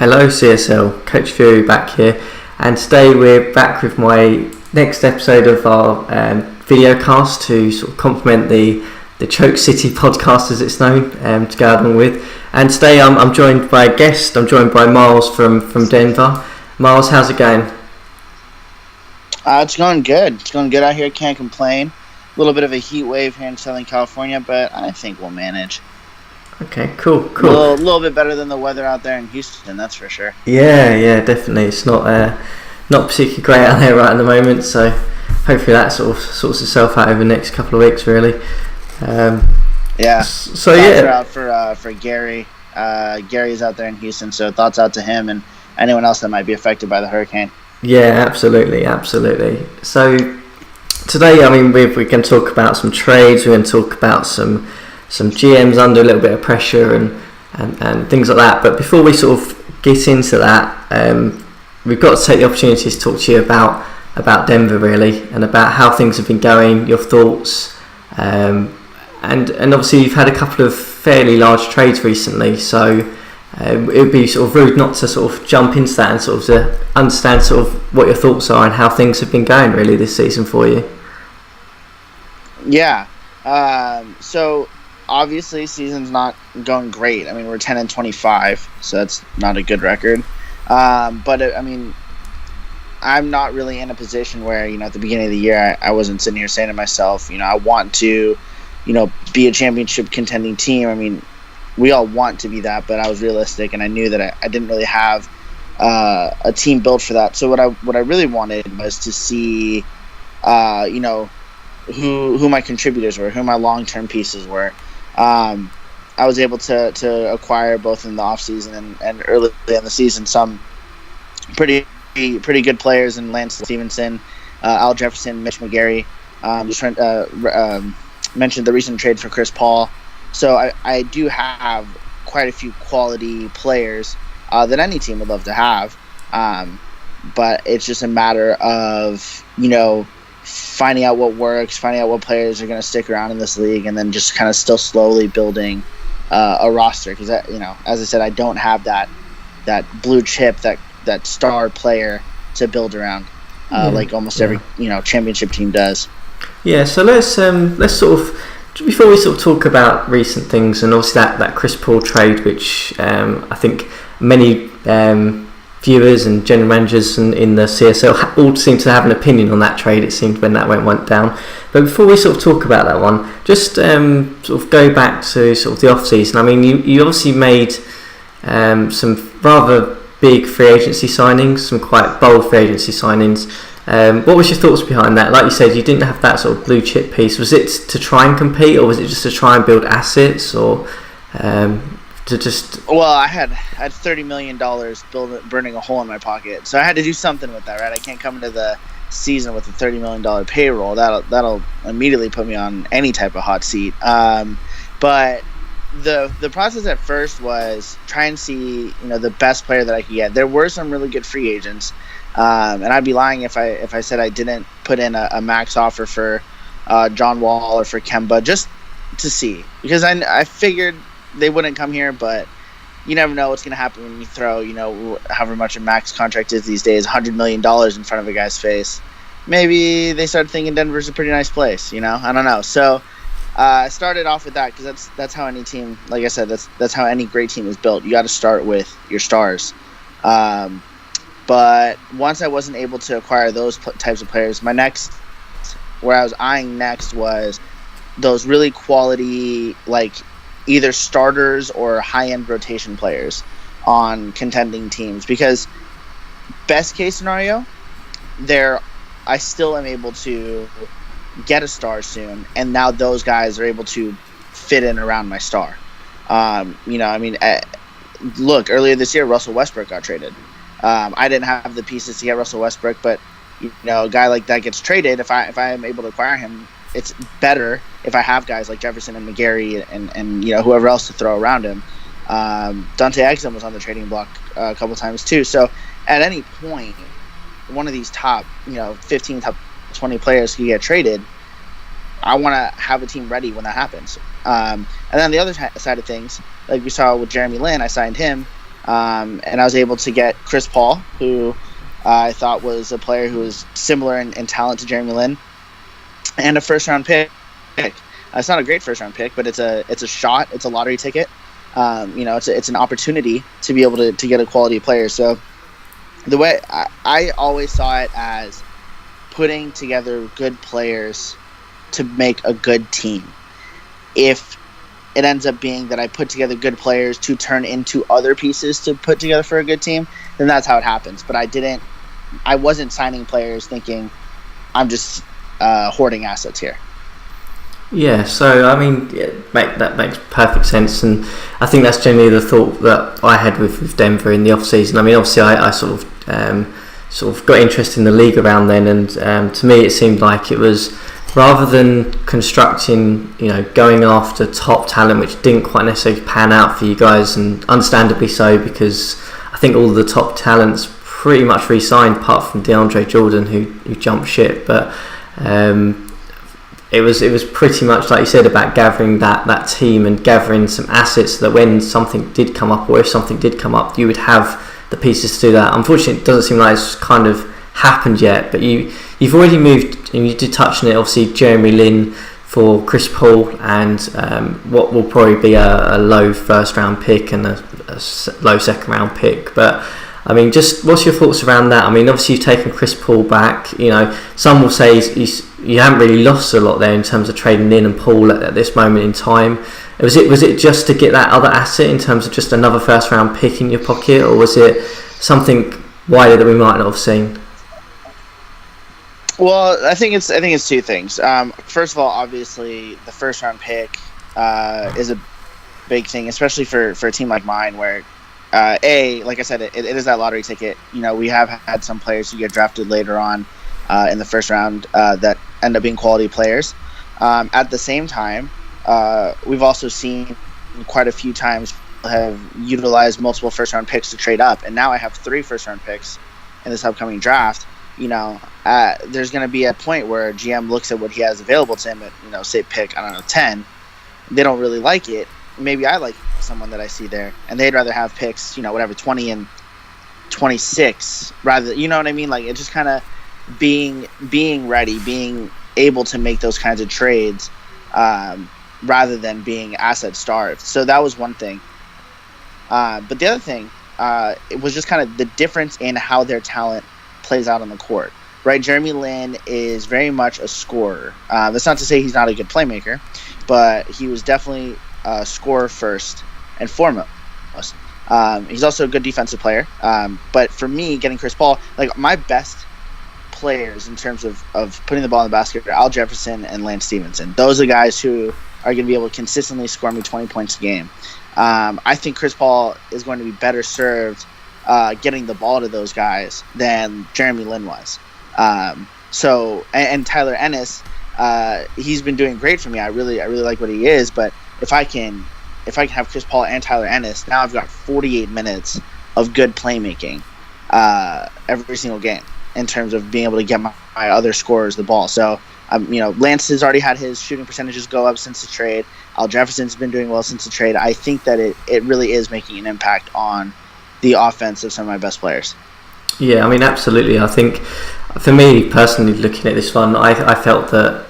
Hello CSL, Coach Fury back here, and today we're back with my next episode of our videocast to sort of complement the Choke City podcast as it's known, to go along with. And today I'm joined by a guest. I'm joined by Miles from Denver. Miles, how's it going? It's going good. It's going good out here. Can't complain. A little bit of a heat wave here in Southern California, but I think we'll manage. Okay, cool. A little bit better than the weather out there in Houston, that's for sure. Yeah, definitely. It's not particularly great out there right at the moment, so hopefully that sort of sorts itself out over the next couple of weeks, really. Thoughts are out for Gary. Gary's out there in Houston, so thoughts out to him and anyone else that might be affected by the hurricane. Yeah, absolutely. So today, I mean, we're going to talk about some trades. We're going to talk about some GMs under a little bit of pressure and things like that. But before we sort of get into that, we've got to take the opportunity to talk to you about Denver, really, and about how things have been going, your thoughts, and obviously you've had a couple of fairly large trades recently, so it would be sort of rude not to sort of jump into that and sort of to understand sort of what your thoughts are and how things have been going really this season for you. Yeah. So obviously season's not going great. I mean, we're 10-25, so that's not a good record. But I mean, I'm not really in a position where, at the beginning of the year, I wasn't sitting here saying to myself, I want to, be a championship contending team. I mean, we all want to be that, but I was realistic, and I knew that I didn't really have a team built for that. So what I really wanted was to see, who my contributors were, who my long-term pieces were. I was able to acquire both in the offseason and early in the season some pretty good players in Lance Stevenson, Al Jefferson, Mitch McGarry. Mentioned the recent trade for Chris Paul. So I do have quite a few quality players that any team would love to have. But it's just a matter of, finding out what works, finding out what players are going to stick around in this league, and then just kind of still slowly building a roster. Because, as I said, I don't have that blue chip, that star player to build around like almost every championship team does. Yeah, so let's sort of, before we sort of talk about recent things, and obviously that Chris Paul trade, which I think many viewers and general managers in the CSL all seem to have an opinion on that trade, it seemed, when that went down. But before we sort of talk about that one, just sort of go back to sort of the off-season. I mean, you obviously made some rather big free agency signings, some quite bold free agency signings. What was your thoughts behind that? Like you said, you didn't have that sort of blue chip piece. Was it to try and compete, or was it just to try and build assets, or to just? Well, I had $30 million burning a hole in my pocket, so I had to do something with that, right? I can't come into the season with a $30 million payroll. That'll immediately put me on any type of hot seat. But the process at first was try and see the best player that I could get. There were some really good free agents. And I'd be lying if I said I didn't put in a max offer for John Wall or for Kemba just to see, because I figured they wouldn't come here, but you never know what's going to happen when you throw however much a max contract is these days, $100 million in front of a guy's face. Maybe they start thinking Denver's a pretty nice place. I don't know. So I started off with that because that's how any team, like I said, that's how any great team is built. You got to start with your stars. But once I wasn't able to acquire those types of players, where I was eyeing next was those really quality, like either starters or high-end rotation players on contending teams. Because best case scenario, I still am able to get a star soon, and now those guys are able to fit in around my star. Look, earlier this year, Russell Westbrook got traded. I didn't have the pieces to get Russell Westbrook, but a guy like that gets traded. If I am able to acquire him, it's better if I have guys like Jefferson and McGarry and whoever else to throw around him. Dante Exum was on the trading block a couple times too. So at any point, one of these top 15, top 20 players can get traded. I want to have a team ready when that happens. And then the other side of things, like we saw with Jeremy Lin, I signed him. and I was able to get Chris Paul, who I thought was a player who was similar in talent to Jeremy Lin, and a first-round pick. It's not a great first-round pick, but it's a shot. It's a lottery ticket. It's an opportunity to be able to get a quality player. So the way I always saw it as putting together good players to make a good team. If it ends up being that I put together good players to turn into other pieces to put together for a good team, then that's how it happens. But I wasn't signing players thinking I'm just hoarding assets here. Yeah, so I mean, that makes perfect sense, and I think that's generally the thought that I had with Denver in the off season. I mean, obviously, I sort of got interested in the league around then, and to me, it seemed like it was, rather than constructing, going after top talent, which didn't quite necessarily pan out for you guys, and understandably so, because I think all the top talents pretty much re-signed, apart from DeAndre Jordan, who jumped ship, but. It was pretty much like you said about gathering that team and gathering some assets so that when something did come up, or if something did come up, you would have the pieces to do that. Unfortunately, it doesn't seem like it's kind of happened yet, but you've already moved, and you did touch on it, obviously, Jeremy Lin for Chris Paul, and what will probably be a low first round pick and a low second round pick. But I mean, just what's your thoughts around that? I mean, obviously you've taken Chris Paul back. Some will say you haven't really lost a lot there in terms of trading Lin and Paul at this moment in time. Was it just to get that other asset in terms of just another first round pick in your pocket, or was it something wider that we might not have seen? Well, I think it's two things. First of all, obviously the first round pick is a big thing, especially for a team like mine, where like I said, it is that lottery ticket. We have had some players who get drafted later on in the first round that end up being quality players. At the same time, we've also seen quite a few times have utilized multiple first round picks to trade up, and now I have 3 first round picks in this upcoming draft. There's going to be a point where a GM looks at what he has available to him at, say pick, 10. They don't really like it. Maybe I like someone that I see there, and they'd rather have picks, 20 and 26 rather, you know what I mean? Like, it just kind of being ready, being able to make those kinds of trades, rather than being asset starved. So that was one thing. But the other thing, it was just kind of the difference in how their talent plays out on the court, right? Jeremy Lin is very much a scorer. That's not to say he's not a good playmaker, but he was definitely a scorer first and foremost. He's also a good defensive player. But for me, getting Chris Paul, like, my best players in terms of putting the ball in the basket are Al Jefferson and Lance Stevenson. Those are guys who are going to be able to consistently score me 20 points a game. I think Chris Paul is going to be better served getting the ball to those guys than Jeremy Lin was. And Tyler Ennis, he's been doing great for me. I really like what he is. But if I can have Chris Paul and Tyler Ennis, now I've got 48 minutes of good playmaking every single game in terms of being able to get my other scorers the ball. So, Lance has already had his shooting percentages go up since the trade. Al Jefferson's been doing well since the trade. I think that it really is making an impact on the offense of some of my best players. Yeah, I mean, absolutely. I think, for me personally, looking at this one, I felt that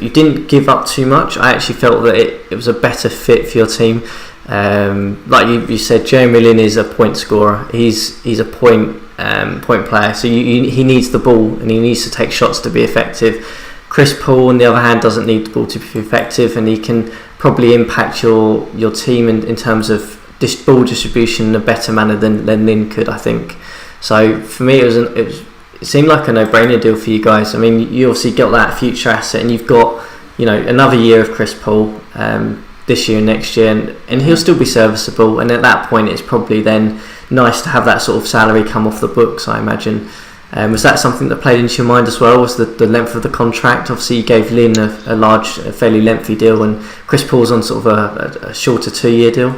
you didn't give up too much. I actually felt that it was a better fit for your team. Like you said, Jeremy Lin is a point scorer. He's a point player, so he needs the ball and he needs to take shots to be effective. Chris Paul, on the other hand, doesn't need the ball to be effective, and he can probably impact your team in terms of ball distribution in a better manner than Lin could, I think. So for me, it seemed like a no-brainer deal for you guys. I mean, you obviously got that future asset, and you've got another year of Chris Paul this year and next year, and he'll still be serviceable. And at that point, it's probably then nice to have that sort of salary come off the books, I imagine. Was that something that played into your mind as well? Was the length of the contract? Obviously, you gave Lin a fairly lengthy deal, and Chris Paul's on sort of a shorter 2-year deal.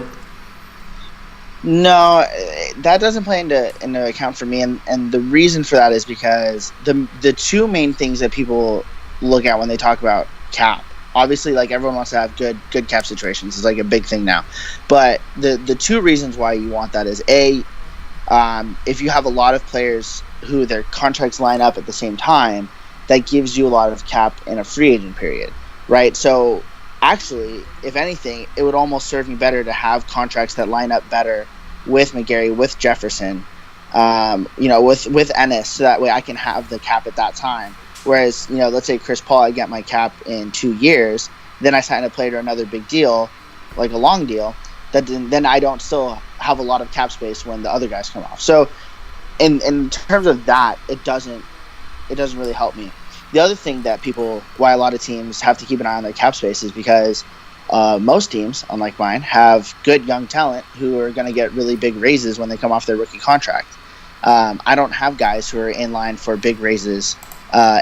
No, that doesn't play into account for me, and the reason for that is because the two main things that people look at when they talk about cap obviously, like, everyone wants to have good cap situations. It's like a big thing now. But the two reasons why you want that is if you have a lot of players who their contracts line up at the same time, that gives you a lot of cap in a free agent period, right? So actually, if anything, it would almost serve me better to have contracts that line up better with McGarry, with Jefferson, with Ennis, so that way I can have the cap at that time. Whereas, let's say Chris Paul, I get my cap in 2 years, then I sign a player to another big deal, like a long deal, then I don't still have a lot of cap space when the other guys come off. So in terms of that, it doesn't really help me. The other thing that why a lot of teams have to keep an eye on their cap space is because most teams, unlike mine, have good young talent who are going to get really big raises when they come off their rookie contract. I don't have guys who are in line for big raises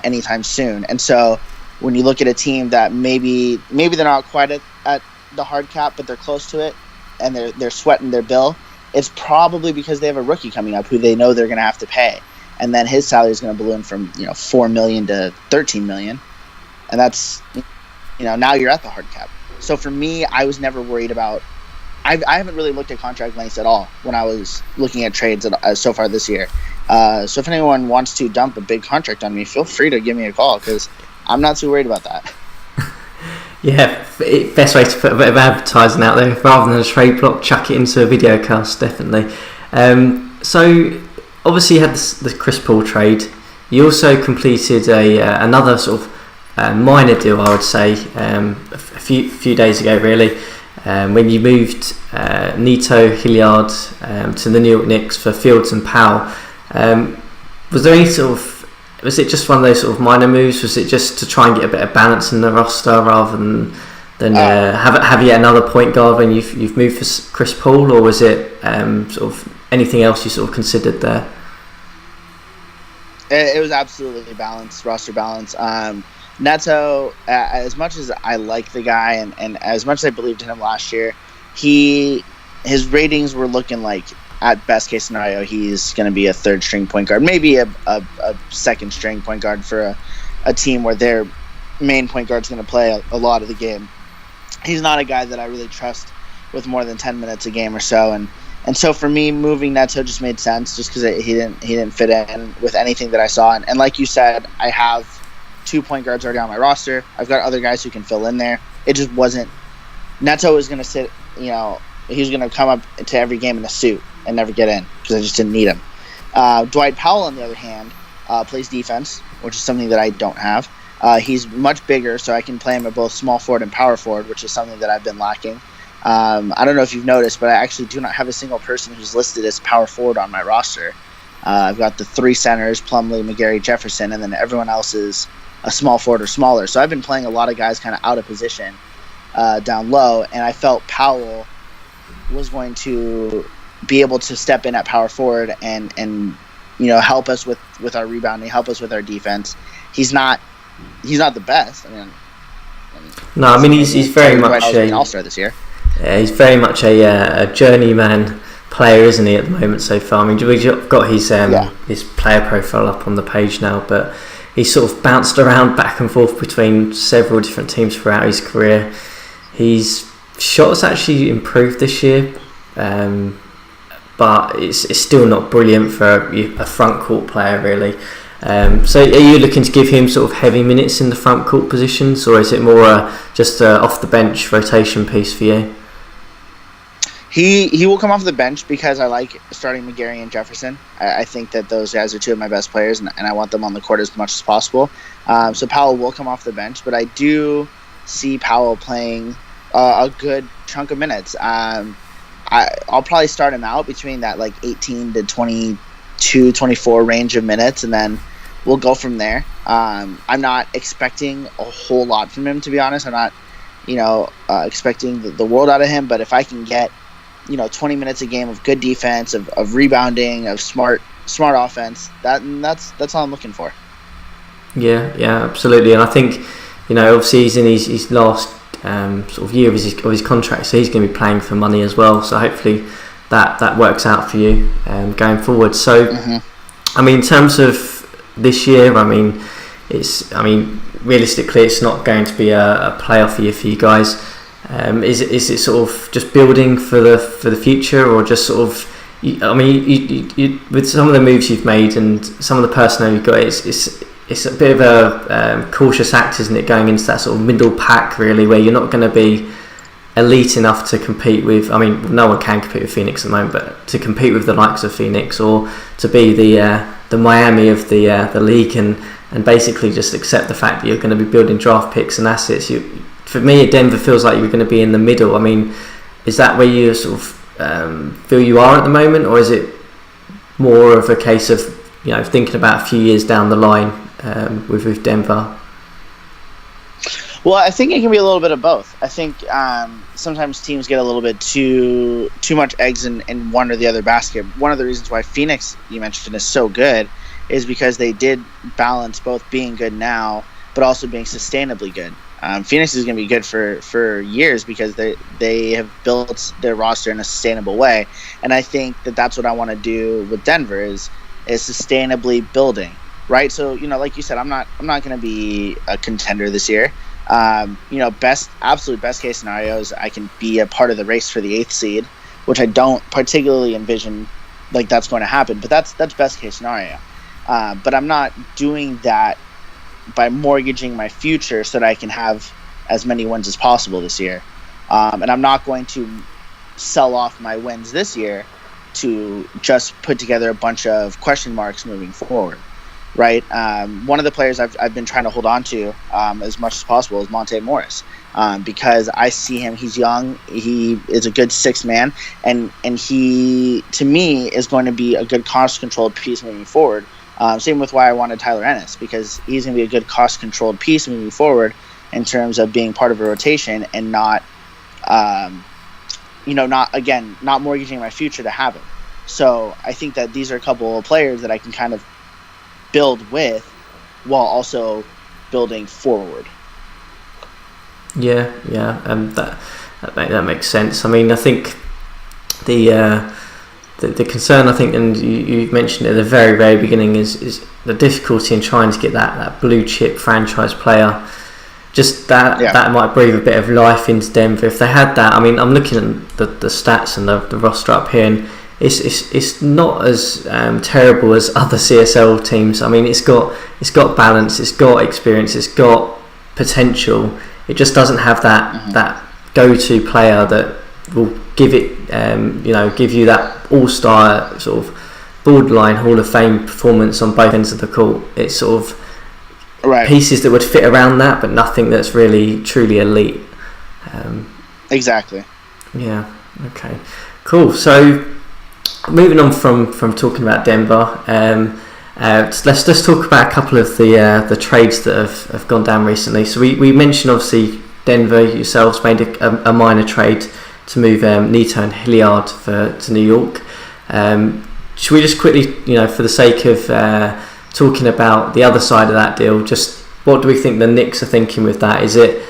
anytime soon. And so when you look at a team that maybe they're not quite at the hard cap, but they're close to it, and they're sweating their bill, it's probably because they have a rookie coming up who they know they're going to have to pay. And then his salary is going to balloon from $4 million to $13 million, and that's now you're at the hard cap. So for me, I was never worried about. I haven't really looked at contract lengths at all when I was looking at trades so far this year. So if anyone wants to dump a big contract on me, feel free to give me a call because I'm not too worried about that. Yeah, best way to put a bit of advertising out there rather than a trade block, chuck it into a videocast, definitely. So obviously you had the Chris Paul trade. You also completed another sort of minor deal, I would say, a few days ago, really, when you moved Neto, Hilliard to the New York Knicks for Fields and Powell. Was it just one of those sort of minor moves? Was it just to try and get a bit of balance in the roster rather than have yet another point guard when you've moved for Chris Paul, or was it sort of anything else you sort of considered there? It was absolutely balanced, roster balance. Neto, as much as I like the guy and as much as I believed in him last year, his ratings were looking like, at best case scenario, he's going to be a third string point guard, maybe a second string point guard for a team where their main point guard's going to play a lot of the game. He's not a guy that I really trust with more than 10 minutes a game or so, and so for me, moving Neto just made sense, just because he didn't fit in with anything that I saw. And like you said, I have 2 point guards already on my roster. I've got other guys who can fill in there. It just wasn't. Neto was going to sit. He was going to come up to every game in a suit and never get in because I just didn't need him. Dwight Powell, on the other hand, plays defense, which is something that I don't have. He's much bigger, so I can play him at both small forward and power forward, which is something that I've been lacking. I don't know if you've noticed, but I actually do not have a single person who's listed as power forward on my roster. I've got the 3 centers, Plumlee, McGarry, Jefferson, and then everyone else is a small forward or smaller. So I've been playing a lot of guys kind of out of position down low, and I felt Powell was going to be able to step in at power forward and help us with our rebounding, help us with our defense. He's not the best. He's very much an all-star this year. He's very much a journeyman player, isn't he, at the moment so far? We've got his player profile up on the page now, but he's sort of bounced around back and forth between several different teams throughout his career. His shot's actually improved this year, but it's still not brilliant for a front court player, really. So are you looking to give him sort of heavy minutes in the front court positions, or is it more just off the bench rotation piece for you? He will come off the bench because I like starting McGarry and Jefferson. I think that those guys are 2 of my best players, and I want them on the court as much as possible. So Powell will come off the bench, but I do see Powell playing a good chunk of minutes. I'll probably start him out between that 18 to 22, 24 range of minutes, and then we'll go from there. I'm not expecting a whole lot from him, to be honest. I'm not, expecting the world out of him, but if I can get 20 minutes a game of good defense, of rebounding, of smart offense, that's all I'm looking for. Yeah, absolutely. And I think, obviously he's in his last sort of year of his contract, so he's going to be playing for money as well. So hopefully that works out for you going forward. So, in terms of this year, realistically, it's not going to be a playoff year for you guys. Is it sort of just building for the future, or just sort of? I mean, you with some of the moves you've made and some of the personnel you've got, it's a bit of a cautious act, isn't it? Going into that sort of middle pack, really, where you're not going to be elite enough to compete with. I mean, no one can compete with Phoenix at the moment, but to compete with the likes of Phoenix, or to be the Miami of the league, and basically just accept the fact that you're going to be building draft picks and assets. For me, Denver feels like you're going to be in the middle. I mean, is that where you sort of feel you are at the moment, or is it more of a case of thinking about a few years down the line with Denver? Well, I think it can be a little bit of both. I think sometimes teams get a little bit too much eggs in one or the other basket. One of the reasons why Phoenix, you mentioned, is so good is because they did balance both being good now but also being sustainably good. Phoenix is going to be good for years because they have built their roster in a sustainable way, and I think that's what I want to do with Denver is sustainably building, right? So like you said, I'm not going to be a contender this year. Absolute best case scenario is I can be a part of the race for the 8th seed, which I don't particularly envision like that's going to happen, but that's best case scenario. But I'm not doing that by mortgaging my future so that I can have as many wins as possible this year. And I'm not going to sell off my wins this year to just put together a bunch of question marks moving forward, right? One of the players I've been trying to hold on to as much as possible is Monte Morris, because I see him, he's young, he is a good 6th man, and he, to me, is going to be a good cost-controlled piece moving forward. Same with why I wanted Tyler Ennis, because he's going to be a good cost-controlled piece moving forward in terms of being part of a rotation and not mortgaging my future to have him. So I think that these are a couple of players that I can kind of build with while also building forward. Yeah, that makes sense. I mean, I think the concern, I think, and you mentioned it at the very, very beginning, is the difficulty in trying to get that blue chip franchise player. Just that might breathe a bit of life into Denver if they had that. I mean, I'm looking at the stats and the roster up here, and it's not as terrible as other CSL teams. I mean, it's got balance, it's got experience, it's got potential. It just doesn't have that go-to player that will give it, give you that all-star sort of borderline Hall of Fame performance on both ends of the court. It's sort of pieces that would fit around that, but nothing that's really truly elite. Exactly. Yeah. Okay. Cool. So moving on from talking about Denver, let's just talk about a couple of the trades that have gone down recently. So we mentioned, obviously, Denver yourselves made a minor trade to move Neto and Hilliard to New York. Should we just quickly, for the sake of talking about the other side of that deal, just what do we think the Knicks are thinking with that? Is it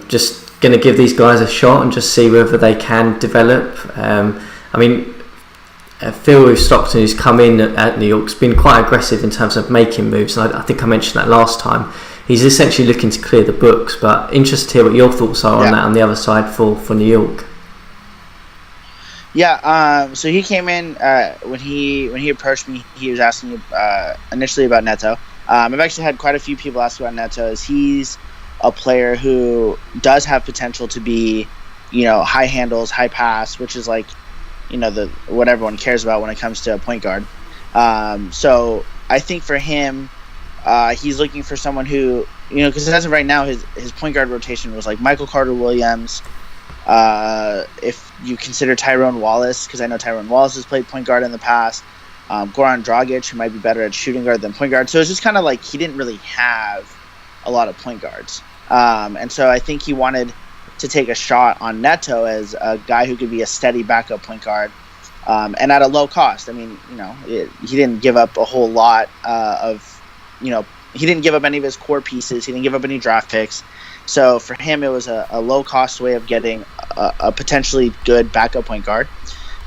just going to give these guys a shot and just see whether they can develop? I mean, Phil Stockton, who's come in at New York, has been quite aggressive in terms of making moves, and I think I mentioned that last time. He's essentially looking to clear the books, but interested to hear what your thoughts are on that on the other side for New York. Yeah, so he came in when he approached me. He was asking me initially about Neto. I've actually had quite a few people ask about Neto, as he's a player who does have potential to be, high handles, high pass, which is like, what everyone cares about when it comes to a point guard. So I think for him, he's looking for someone who, because as of right now, his point guard rotation was like Michael Carter-Williams. If you consider Tyrone Wallace, because I know Tyrone Wallace has played point guard in the past, Goran Dragic, who might be better at shooting guard than point guard. So it's just kind of like he didn't really have a lot of point guards. And so I think he wanted to take a shot on Neto as a guy who could be a steady backup point guard, and at a low cost. I mean, he didn't give up a whole lot he didn't give up any of his core pieces. He didn't give up any draft picks. So for him, it was a low-cost way of getting a potentially good backup point guard.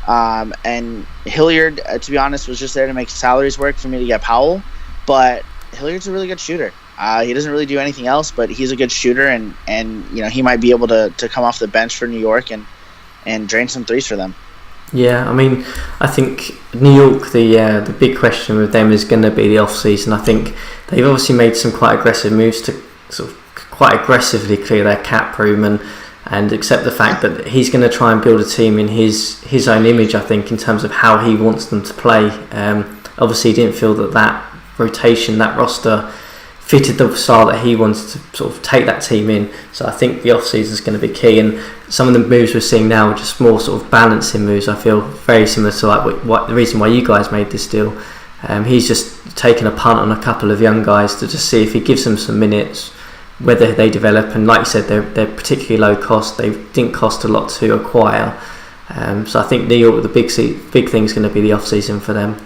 And Hilliard, to be honest, was just there to make salaries work for me to get Powell. But Hilliard's a really good shooter. He doesn't really do anything else, but he's a good shooter, and he might be able to come off the bench for New York and drain some threes for them. Yeah, I mean, I think New York, the big question with them is going to be the off season. I think they've obviously made some quite aggressive moves to sort of quite aggressively clear their cap room and accept the fact that he's going to try and build a team in his own image. I think in terms of how he wants them to play. Obviously, he didn't feel that rotation, that roster fitted the style that he wanted to sort of take that team in. So I think the off season is going to be key, and some of the moves we're seeing now are just more sort of balancing moves. I feel very similar to like what the reason why you guys made this deal. He's just taken a punt on a couple of young guys to just see if he gives them some minutes, whether they develop. And like you said, they're particularly low cost. They didn't cost a lot to acquire. So I think New York, the big thing is going to be the off season for them.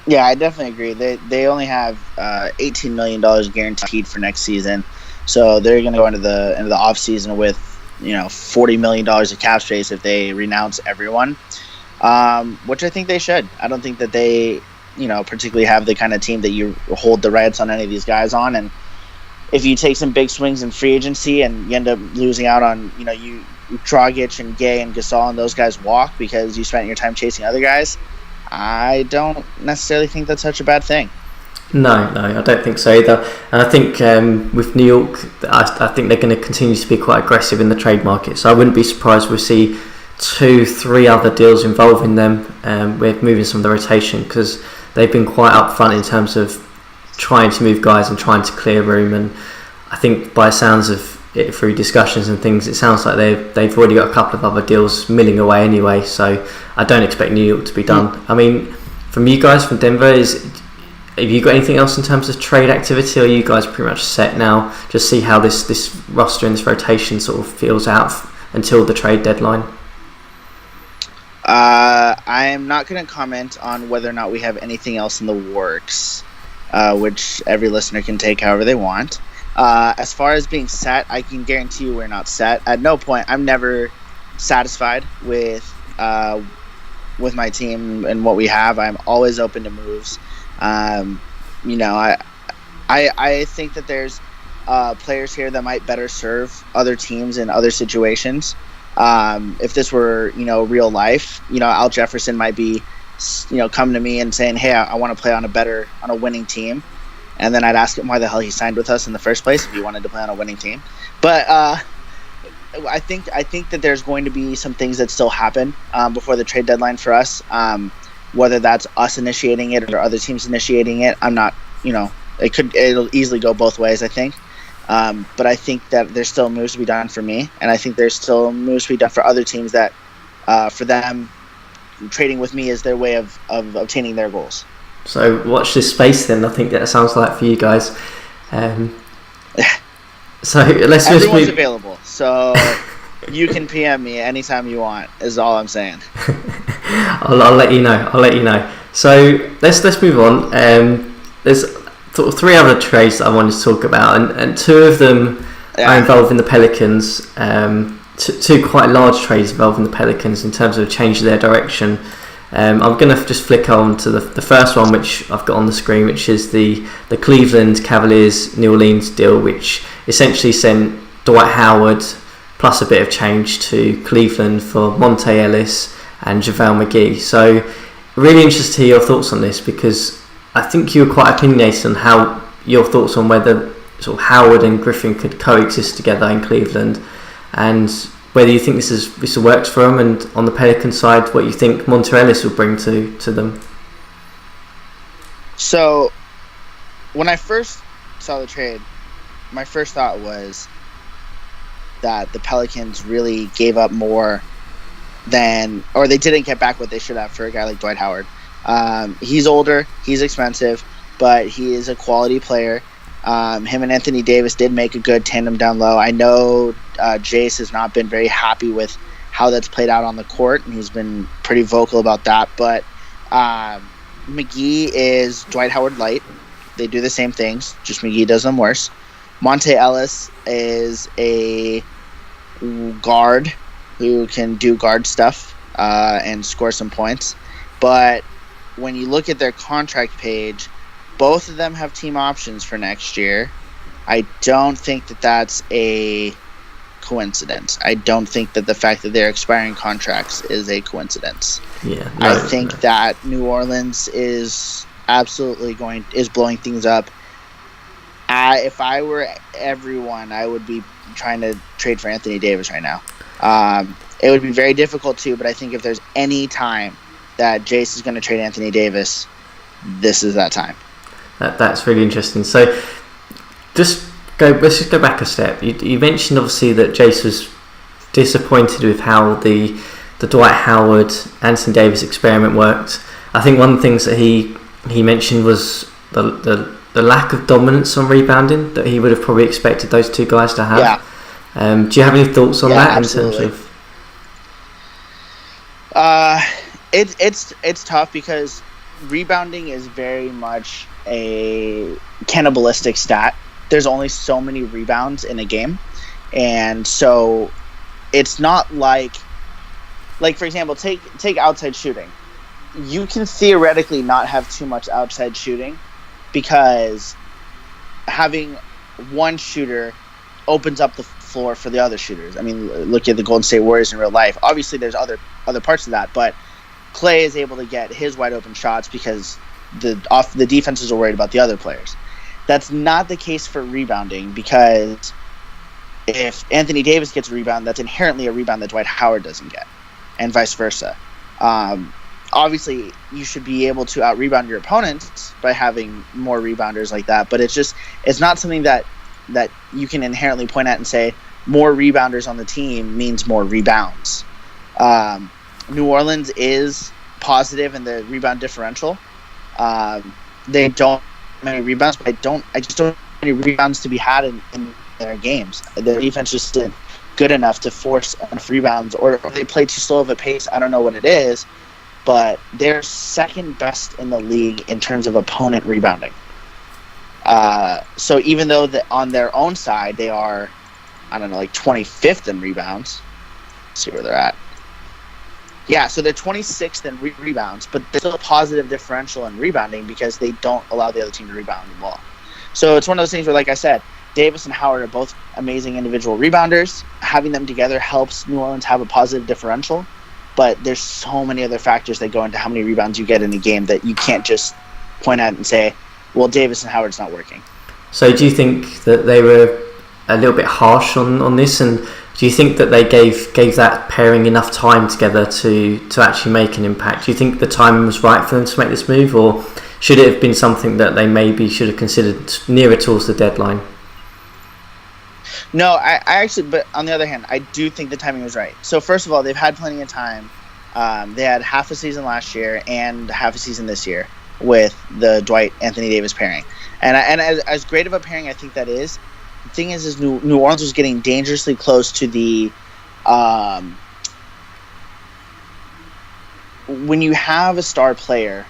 Yeah, I definitely agree. They only have $18 million guaranteed for next season, so they're going to go into the off season with $40 million of cap space if they renounce everyone, which I think they should. I don't think that they particularly have the kind of team that you hold the rights on any of these guys on, and if you take some big swings in free agency and you end up losing out on you Dragic and Gay and Gasol and those guys walk because you spent your time chasing other guys, I don't necessarily think that's such a bad thing. No, I don't think so either. And I think with New York, I think they're going to continue to be quite aggressive in the trade market. So I wouldn't be surprised we'll see 2-3 other deals involving them with moving some of the rotation, because they've been quite upfront in terms of trying to move guys and trying to clear room. And I think by sounds of it, through discussions and things, it sounds like they've already got a couple of other deals milling away anyway. So I don't expect New York to be done. I mean, from you guys from Denver, have you got anything else in terms of trade activity, or are you guys pretty much set now? Just see how this roster and this rotation sort of feels out until the trade deadline. I am not going to comment on whether or not we have anything else in the works, which every listener can take however they want. As far as being set, I can guarantee you we're not set. At no point, I'm never satisfied with my team and what we have. I'm always open to moves. I think that there's players here that might better serve other teams in other situations. If this were, real life, Al Jefferson might be, coming to me and saying, "Hey, I want to play on a winning team." And then I'd ask him why the hell he signed with us in the first place if he wanted to play on a winning team. But I think that there's going to be some things that still happen before the trade deadline for us. Whether that's us initiating it or other teams initiating it, I'm not. It'll easily go both ways, I think. But I think that there's still moves to be done for me, and I think there's still moves to be done for other teams that, for them, trading with me is their way of obtaining their goals. So watch this space then. I think that sounds like for you guys. So everyone's available, so you can PM me anytime you want. Is all I'm saying. I'll let you know. So let's move on. There's sort of 3 other trades that I wanted to talk about, and 2 of them are involving the Pelicans. 2 quite large trades involving the Pelicans in terms of changing their direction. I'm going to just flick on to the first one, which I've got on the screen, which is the Cleveland Cavaliers New Orleans deal, which essentially sent Dwight Howard plus a bit of change to Cleveland for Monte Ellis and JaVale McGee. So really interested to hear your thoughts on this, because I think you were quite opinionated on how your thoughts on whether sort of Howard and Griffin could coexist together in Cleveland, and whether you think this works for them, and on the Pelican side, what you think Monte Ellis will bring to them. So, when I first saw the trade, my first thought was that the Pelicans really gave up more or they didn't get back what they should have for a guy like Dwight Howard. He's older, he's expensive, but he is a quality player. Him and Anthony Davis did make a good tandem down low. I know Jace has not been very happy with how that's played out on the court, and he's been pretty vocal about that. But McGee is Dwight Howard light. They do the same things, just McGee does them worse. Monte Ellis is a guard who can do guard stuff and score some points. But when you look at their contract page, both of them have team options for next year. I don't think that that's a coincidence. I don't think that the fact that they're expiring contracts is a coincidence. Yeah, I think that New Orleans is absolutely blowing things up. If I were everyone, I would be trying to trade for Anthony Davis right now. It would be very difficult to, but I think if there's any time that Jace is going to trade Anthony Davis, this is that time. That's really interesting. So let's just go back a step. You mentioned obviously that Jace was disappointed with how the Dwight Howard, Anthony Davis experiment worked. I think one of the things that he mentioned was the lack of dominance on rebounding that he would have probably expected those two guys to have. Yeah. Do you have any thoughts on that absolutely. in terms of? It's tough because rebounding is very much a cannibalistic stat. There's only so many rebounds in a game, and so it's not like for example, take outside shooting. You can theoretically not have too much outside shooting because having one shooter opens up the floor for the other shooters. I mean, look at the Golden State Warriors in real life. Obviously, there's other parts of that, but Klay is able to get his wide open shots because the defenses are worried about the other players. That's not the case for rebounding, because if Anthony Davis gets a rebound, that's inherently a rebound that Dwight Howard doesn't get, and vice versa. Obviously, you should be able to out-rebound your opponents by having more rebounders like that, but it's not something that you can inherently point at and say more rebounders on the team means more rebounds. New Orleans is positive in the rebound differential. They don't have many rebounds, but I just don't have any rebounds to be had in their games. Their defense just isn't good enough to force enough rebounds, or they play too slow of a pace. I don't know what it is, but they're second best in the league in terms of opponent rebounding. So even though on their own side they are, I don't know, like 25th in rebounds. Let's see where they're at. Yeah, so they're 26th in rebounds, but there's still a positive differential in rebounding because they don't allow the other team to rebound the ball. So it's one of those things where, like I said, Davis and Howard are both amazing individual rebounders. Having them together helps New Orleans have a positive differential, but there's so many other factors that go into how many rebounds you get in a game that you can't just point at and say, well, Davis and Howard's not working. So do you think that they were a little bit harsh on this, and do you think that they gave that pairing enough time together to actually make an impact? Do you think the timing was right for them to make this move, or should it have been something that they maybe should have considered nearer towards the deadline? No, I actually, but on the other hand, I do think the timing was right. So first of all, they've had plenty of time. They had half a season last year and half a season this year with the Dwight Anthony Davis pairing, and as great of a pairing I think that is. The thing is New Orleans was getting dangerously close to the when you have a star player,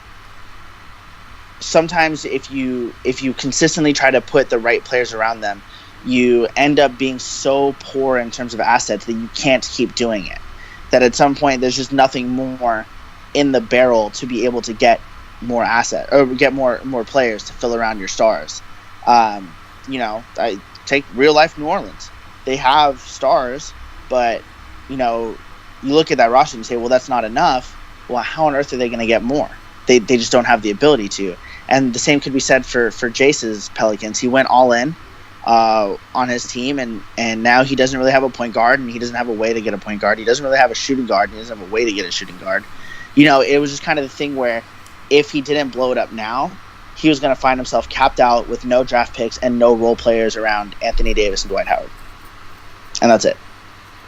sometimes if you consistently try to put the right players around them, you end up being so poor in terms of assets that you can't keep doing it. That at some point there's just nothing more in the barrel to be able to get more asset or get more players to fill around your stars. I take real life New Orleans. They have stars, but you look at that roster and say, well, that's not enough. Well, how on earth are they going to get more? They just don't have the ability to. And the same could be said for Jace's Pelicans. He went all in on his team, and now he doesn't really have a point guard, and he doesn't have a way to get a point guard. He doesn't really have a shooting guard, and he doesn't have a way to get a shooting guard. It was just kind of the thing where if he didn't blow it up now, he was going to find himself capped out with no draft picks and no role players around Anthony Davis and Dwight Howard. And that's it.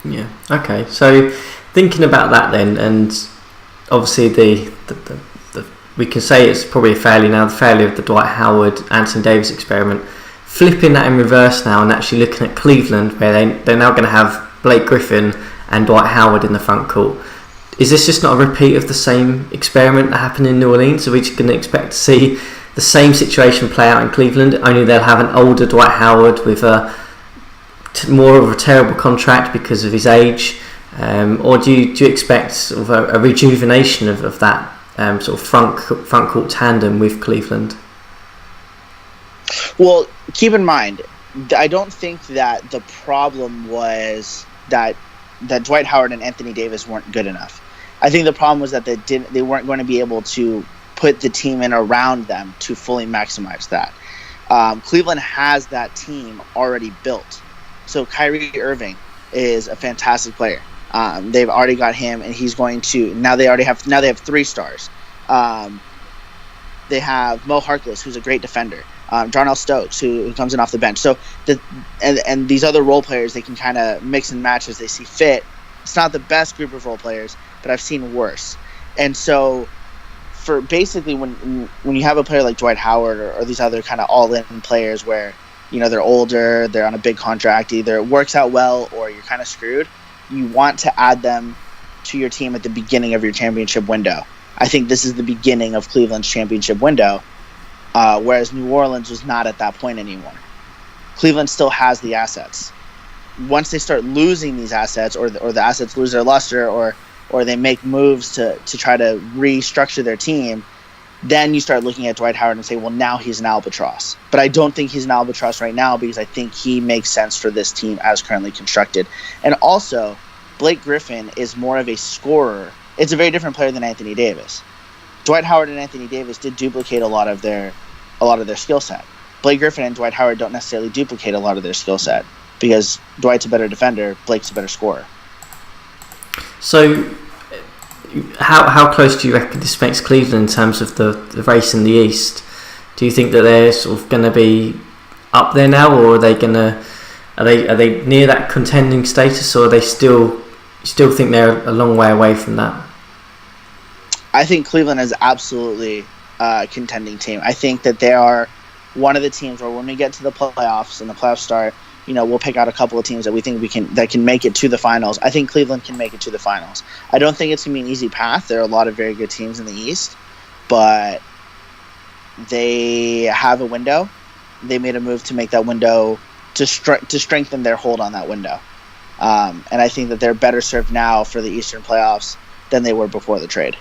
Yeah. Okay. So thinking about that then, and obviously the we can say it's probably a failure of the Dwight Howard, Anthony Davis experiment. Flipping that in reverse now and actually looking at Cleveland, where they're now going to have Blake Griffin and Dwight Howard in the front court. Is this just not a repeat of the same experiment that happened in New Orleans? Are we just going to expect to see the same situation play out in Cleveland, only they'll have an older Dwight Howard with more of a terrible contract because of his age? Or do you expect sort of a rejuvenation of that sort of front court tandem with Cleveland? Well, keep in mind, I don't think that the problem was that Dwight Howard and Anthony Davis weren't good enough. I think the problem was that they weren't going to be able to put the team in around them to fully maximize that. Cleveland has that team already built. So Kyrie Irving is a fantastic player. They've already got him, and he's going to now. They have 3 stars. They have Mo Harkless, who's a great defender. Darnell Stokes, who comes in off the bench. So and these other role players, they can kind of mix and match as they see fit. It's not the best group of role players, but I've seen worse. And so, for basically when you have a player like Dwight Howard or these other kind of all-in players where they're older, they're on a big contract, either it works out well or you're kind of screwed. You want to add them to your team at the beginning of your championship window. I think this is the beginning of Cleveland's championship window. Whereas New Orleans was not at that point anymore. Cleveland still has the assets. Once they start losing these assets, or the assets lose their luster, or they make moves to try to restructure their team, then you start looking at Dwight Howard and say, well, now he's an albatross. But I don't think he's an albatross right now because I think he makes sense for this team as currently constructed. And also, Blake Griffin is more of a scorer. It's a very different player than Anthony Davis. Dwight Howard and Anthony Davis did duplicate a lot of their skill set. Blake Griffin and Dwight Howard don't necessarily duplicate a lot of their skill set because Dwight's a better defender, Blake's a better scorer. So, how close do you reckon this makes Cleveland in terms of the race in the East? Do you think that they're sort of going to be up there now, or are they near that contending status, or are they still think they're a long way away from that? I think Cleveland is absolutely a contending team. I think that they are one of the teams where when we get to the playoffs and the playoffs start, we'll pick out a couple of teams that we think that can make it to the finals. I think Cleveland can make it to the finals. I don't think it's going to be an easy path. There are a lot of very good teams in the East, but they have a window. They made a move to make that window to strengthen their hold on that window. And I think that they're better served now for the Eastern playoffs than they were before the trade.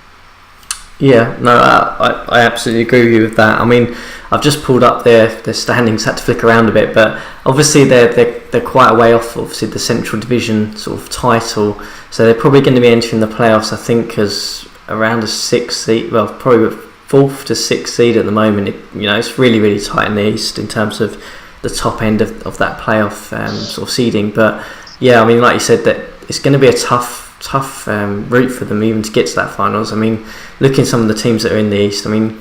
Yeah, no, I absolutely agree with you with that. I mean, I've just pulled up their standings, had to flick around a bit, but obviously they're quite a way off, obviously, the Central Division sort of title, so they're probably going to be entering the playoffs, I think, as around a 6th seed, well, probably 4th to 6th seed at the moment. It's really, really tight in the East in terms of the top end of that playoff sort of seeding, but yeah, I mean, like you said, that it's going to be a tough route for them even to get to that finals. I mean, looking at some of the teams that are in the East, I mean,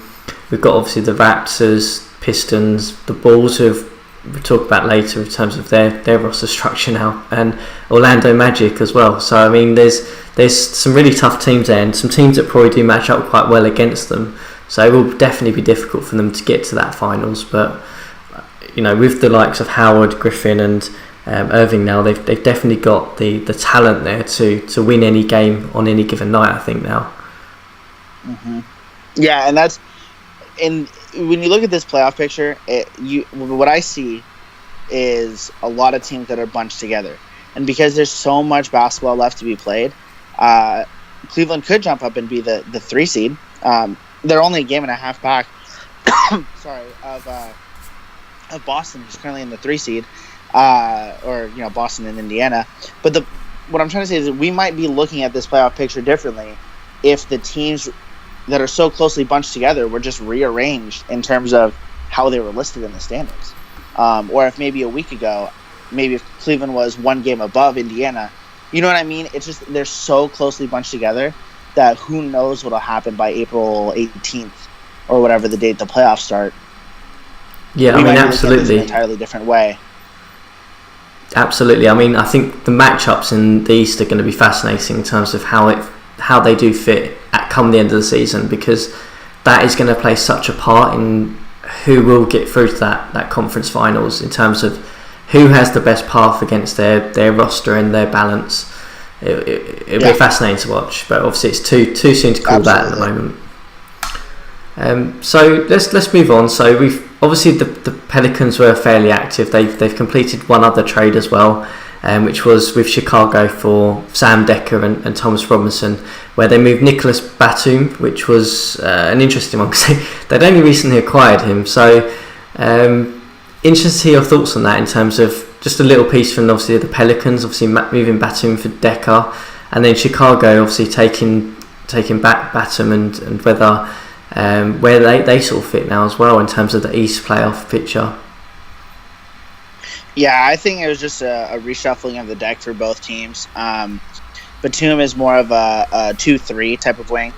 we've got obviously the Raptors, Pistons, the Bulls, who we'll talk about later in terms of their roster structure now, and Orlando Magic as well. So I mean, there's some really tough teams there, and some teams that probably do match up quite well against them. So it will definitely be difficult for them to get to that finals. But with the likes of Howard, Griffin, and Irving now, they've definitely got the talent there to win any game on any given night, I think now. Mm-hmm. Yeah, and that's when you look at this playoff picture, what I see is a lot of teams that are bunched together, and because there's so much basketball left to be played, Cleveland could jump up and be the 3 seed. They're only a game and a half back. Of Boston, who's currently in the 3 seed. Boston and Indiana. But what I'm trying to say is that we might be looking at this playoff picture differently if the teams that are so closely bunched together were just rearranged in terms of how they were listed in the standings. Or if maybe a week ago, maybe if Cleveland was 1 game above Indiana. You know what I mean? It's just they're so closely bunched together that who knows what will happen by April 18th or whatever the date the playoffs start. Yeah, I mean, absolutely. In an entirely different way. Absolutely. I mean, I think the matchups in the East are going to be fascinating in terms of how they do fit come the end of the season, because that is going to play such a part in who will get through to that conference finals in terms of who has the best path against their roster and their balance. It'll be fascinating to watch, but obviously it's too soon to call that at the moment. So let's move on. So we've obviously the Pelicans were fairly active. They've completed one other trade as well, which was with Chicago for Sam Decker and Thomas Robinson, where they moved Nicholas Batum, which was an interesting one because they'd only recently acquired him. So interested to hear your thoughts on that in terms of just a little piece from obviously the Pelicans, obviously moving Batum for Decker, and then Chicago obviously taking back Batum and whether where they sort of fit now as well in terms of the East playoff picture. Yeah, I think it was just a reshuffling of the deck for both teams. Batum is more of a 2-3 type of wing.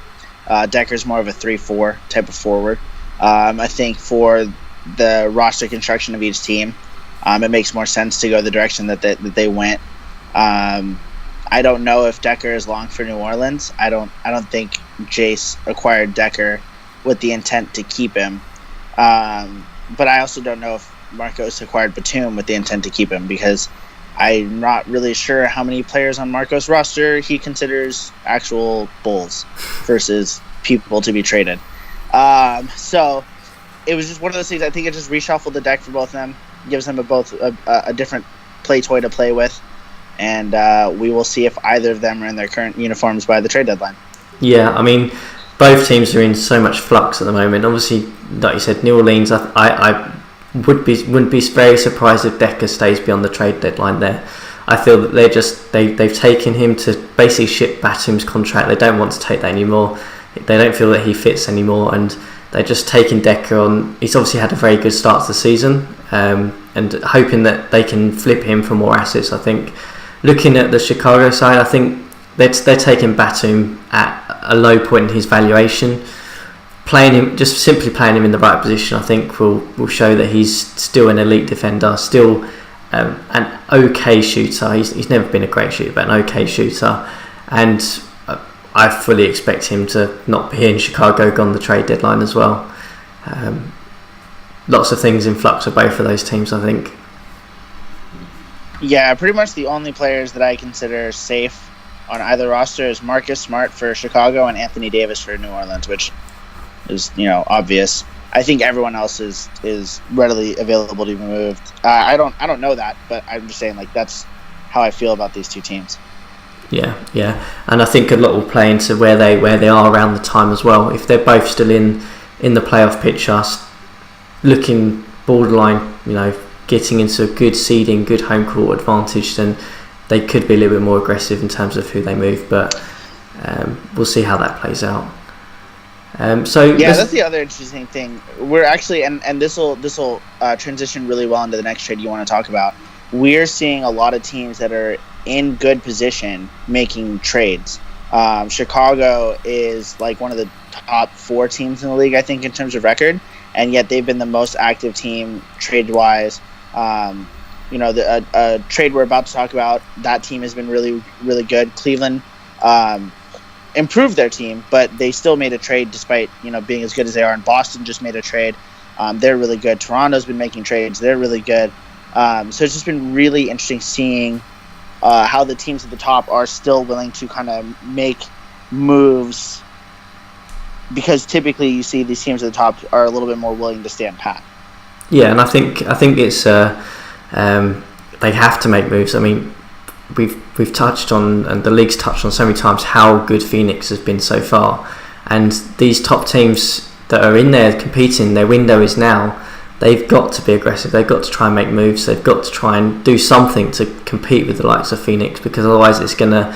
Decker's more of a 3-4 type of forward. I think for the roster construction of each team, it makes more sense to go the direction that they went. I don't know if Decker is long for New Orleans. I don't think Jace acquired Decker with the intent to keep him. But I also don't know if Marcos acquired Batum with the intent to keep him, because I'm not really sure how many players on Marcos' roster he considers actual Bulls versus people to be traded. So it was just one of those things. I think it just reshuffled the deck for both of them, gives them both a different play toy to play with, and we will see if either of them are in their current uniforms by the trade deadline. Yeah, I mean, both teams are in so much flux at the moment. Obviously, like you said, New Orleans, I wouldn't be very surprised if Decker stays beyond the trade deadline there. I feel that they've taken him to basically ship Batum's contract. They don't want to take that anymore. They don't feel that he fits anymore, and they're just taking Decker on. He's obviously had a very good start to the season, and hoping that they can flip him for more assets. I think looking at the Chicago side, I think they're taking Batum at a low point in his valuation. Simply playing him in the right position, I think will show that he's still an elite defender, still an okay shooter. He's never been a great shooter, but an okay shooter, and I fully expect him to not be in Chicago gone the trade deadline as well. Lots of things in flux for both of those teams, I think. Yeah, pretty much the only players that I consider safe on either roster is Marcus Smart for Chicago and Anthony Davis for New Orleans, which is, obvious. I think everyone else is readily available to be moved. I don't know that, but I'm just saying, like, that's how I feel about these two teams. Yeah, and I think a lot will play into where they are around the time as well. If they're both still in the playoff picture, looking borderline, getting into a good seeding, good home court advantage, then they could be a little bit more aggressive in terms of who they move. But we'll see how that plays out. That's the other interesting thing. We're actually, and this will transition really well into the next trade you want to talk about. We're seeing a lot of teams that are in good position making trades. Chicago is like one of the top 4 teams in the league, I think, in terms of record, and yet they've been the most active team trade-wise. The trade we're about to talk about, that team has been really, really good. Cleveland improved their team, but they still made a trade despite being as good as they are. And Boston just made a trade. They're really good. Toronto's been making trades. They're really good. So it's just been really interesting seeing how the teams at the top are still willing to kind of make moves, because typically you see these teams at the top are a little bit more willing to stand pat. Yeah, and I think it's they have to make moves. I mean, we've touched on, and the league's touched on so many times, how good Phoenix has been so far, and these top teams that are in there competing, their window is now. They've got to be aggressive. They've got to try and make moves. They've got to try and do something to compete with the likes of Phoenix, because otherwise it's gonna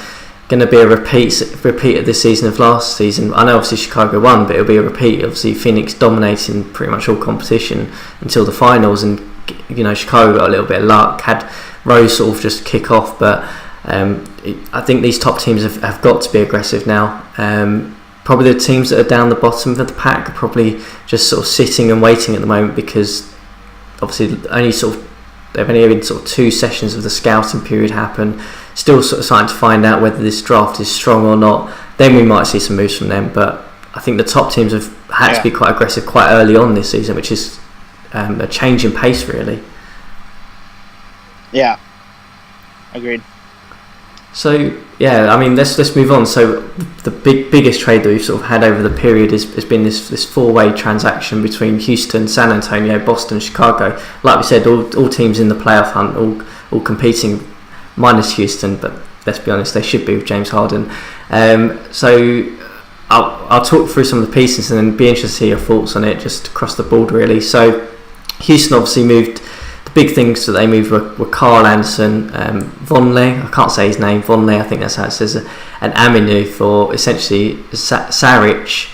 be a repeat of this season of last season. I know obviously Chicago won, but it'll be a repeat. Obviously Phoenix dominating pretty much all competition until the finals, and Chicago got a little bit of luck, had Rose sort of just kick off, but I think these top teams have got to be aggressive now. Probably the teams that are down the bottom of the pack are probably just sort of sitting and waiting at the moment, because obviously they've only had sort of 2 sessions of the scouting period happen, still sort of starting to find out whether this draft is strong or not. Then we might see some moves from them, but I think the top teams have had to be quite aggressive quite early on this season, which is a change in pace really. Yeah, agreed. So yeah, I mean, let's move on. So the biggest trade that we've sort of had over the period has been this 4-way transaction between Houston, San Antonio, Boston, Chicago. Like we said, all teams in the playoff hunt, all competing, minus Houston. But let's be honest, they should be with James Harden. So I'll talk through some of the pieces and then be interested to hear your thoughts on it, just across the board really. So Houston obviously moved big things that they moved were Carl Anderson, Vonleh, I can't say his name, Vonleh, I think that's how it says it, and Aminu for essentially Saric,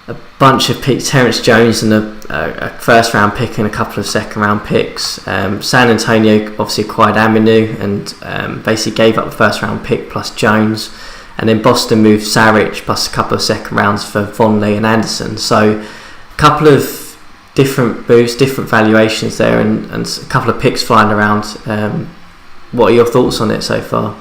a bunch of picks, Terence Jones and a first round pick and a couple of second round picks. San Antonio obviously acquired Aminu and basically gave up the first round pick plus Jones, and then Boston moved Saric plus a couple of second rounds for Vonleh and Anderson. So a couple of different moves, different valuations there, and a couple of picks flying around. What are your thoughts on it so far?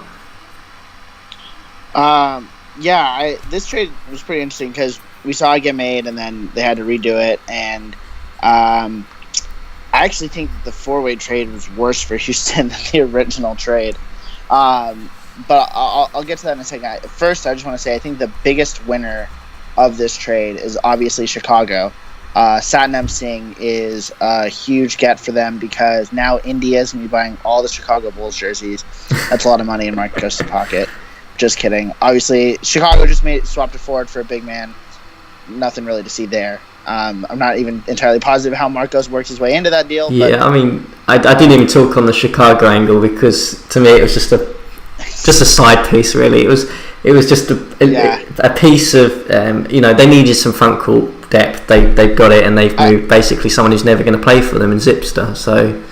This trade was pretty interesting because we saw it get made and then they had to redo it, and I actually think that the four-way trade was worse for Houston than the original trade. But I'll get to that in a second. First, I just want to say I think the biggest winner of this trade is obviously Chicago. Satnam Singh is a huge get for them because now India's going to be buying all the Chicago Bulls jerseys. That's a lot of money in Marcos' pocket. Just kidding. Obviously, Chicago just swapped a forward for a big man. Nothing really to see there. I'm not even entirely positive how Marcos worked his way into that deal. Yeah, I mean, I didn't even talk on the Chicago angle because to me it was just a side piece. Really, it was just a piece of they needed some front court depth. They've got it, and they've moved basically someone who's never going to play for them in Zipster. So.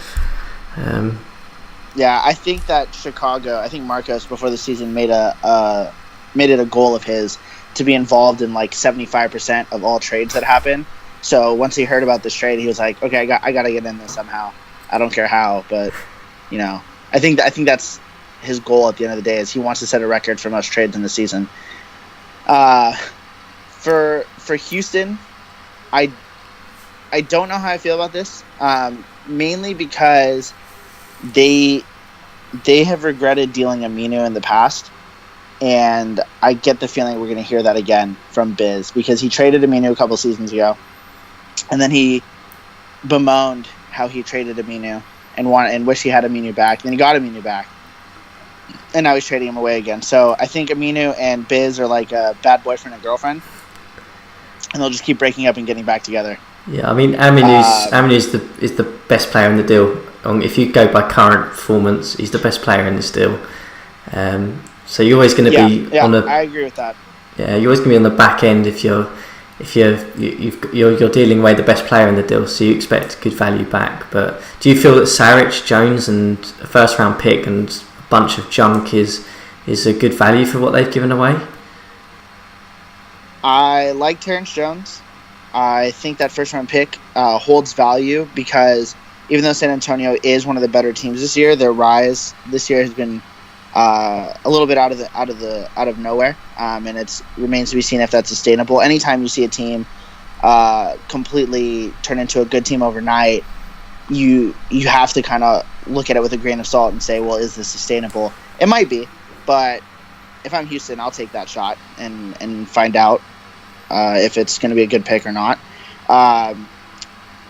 I think that I think Marcos before the season made it a goal of his to be involved in like 75% of all trades that happen. So once he heard about this trade, he was like, okay, I got to get in this somehow. I don't care how, but I think that's his goal at the end of the day is he wants to set a record for most trades in the season. For Houston, I don't know how I feel about this. Mainly because they have regretted dealing Aminu in the past, and I get the feeling we're going to hear that again from Biz because he traded Aminu a couple seasons ago, and then he bemoaned how he traded Aminu and wished he had Aminu back. Then he got Aminu back, and now he's trading him away again. So I think Aminu and Biz are like a bad boyfriend and girlfriend, and they'll just keep breaking up and getting back together. Yeah, I mean, Aminu is the best player in the deal. If you go by current performance, he's the best player in this deal. So you're always going to be on the. I agree with that. Yeah, you're always going to be on the back end if you're dealing away the best player in the deal. So you expect good value back. But do you feel that Saric, Jones, and a first round pick and a bunch of junk is a good value for what they've given away? I like Terrence Jones. I think that first round pick holds value because even though San Antonio is one of the better teams this year, their rise this year has been a little bit out of nowhere, and it remains to be seen if that's sustainable. Anytime you see a team completely turn into a good team overnight, you have to kind of look at it with a grain of salt and say, well, is this sustainable? It might be, but if I'm Houston, I'll take that shot and find out if it's going to be a good pick or not.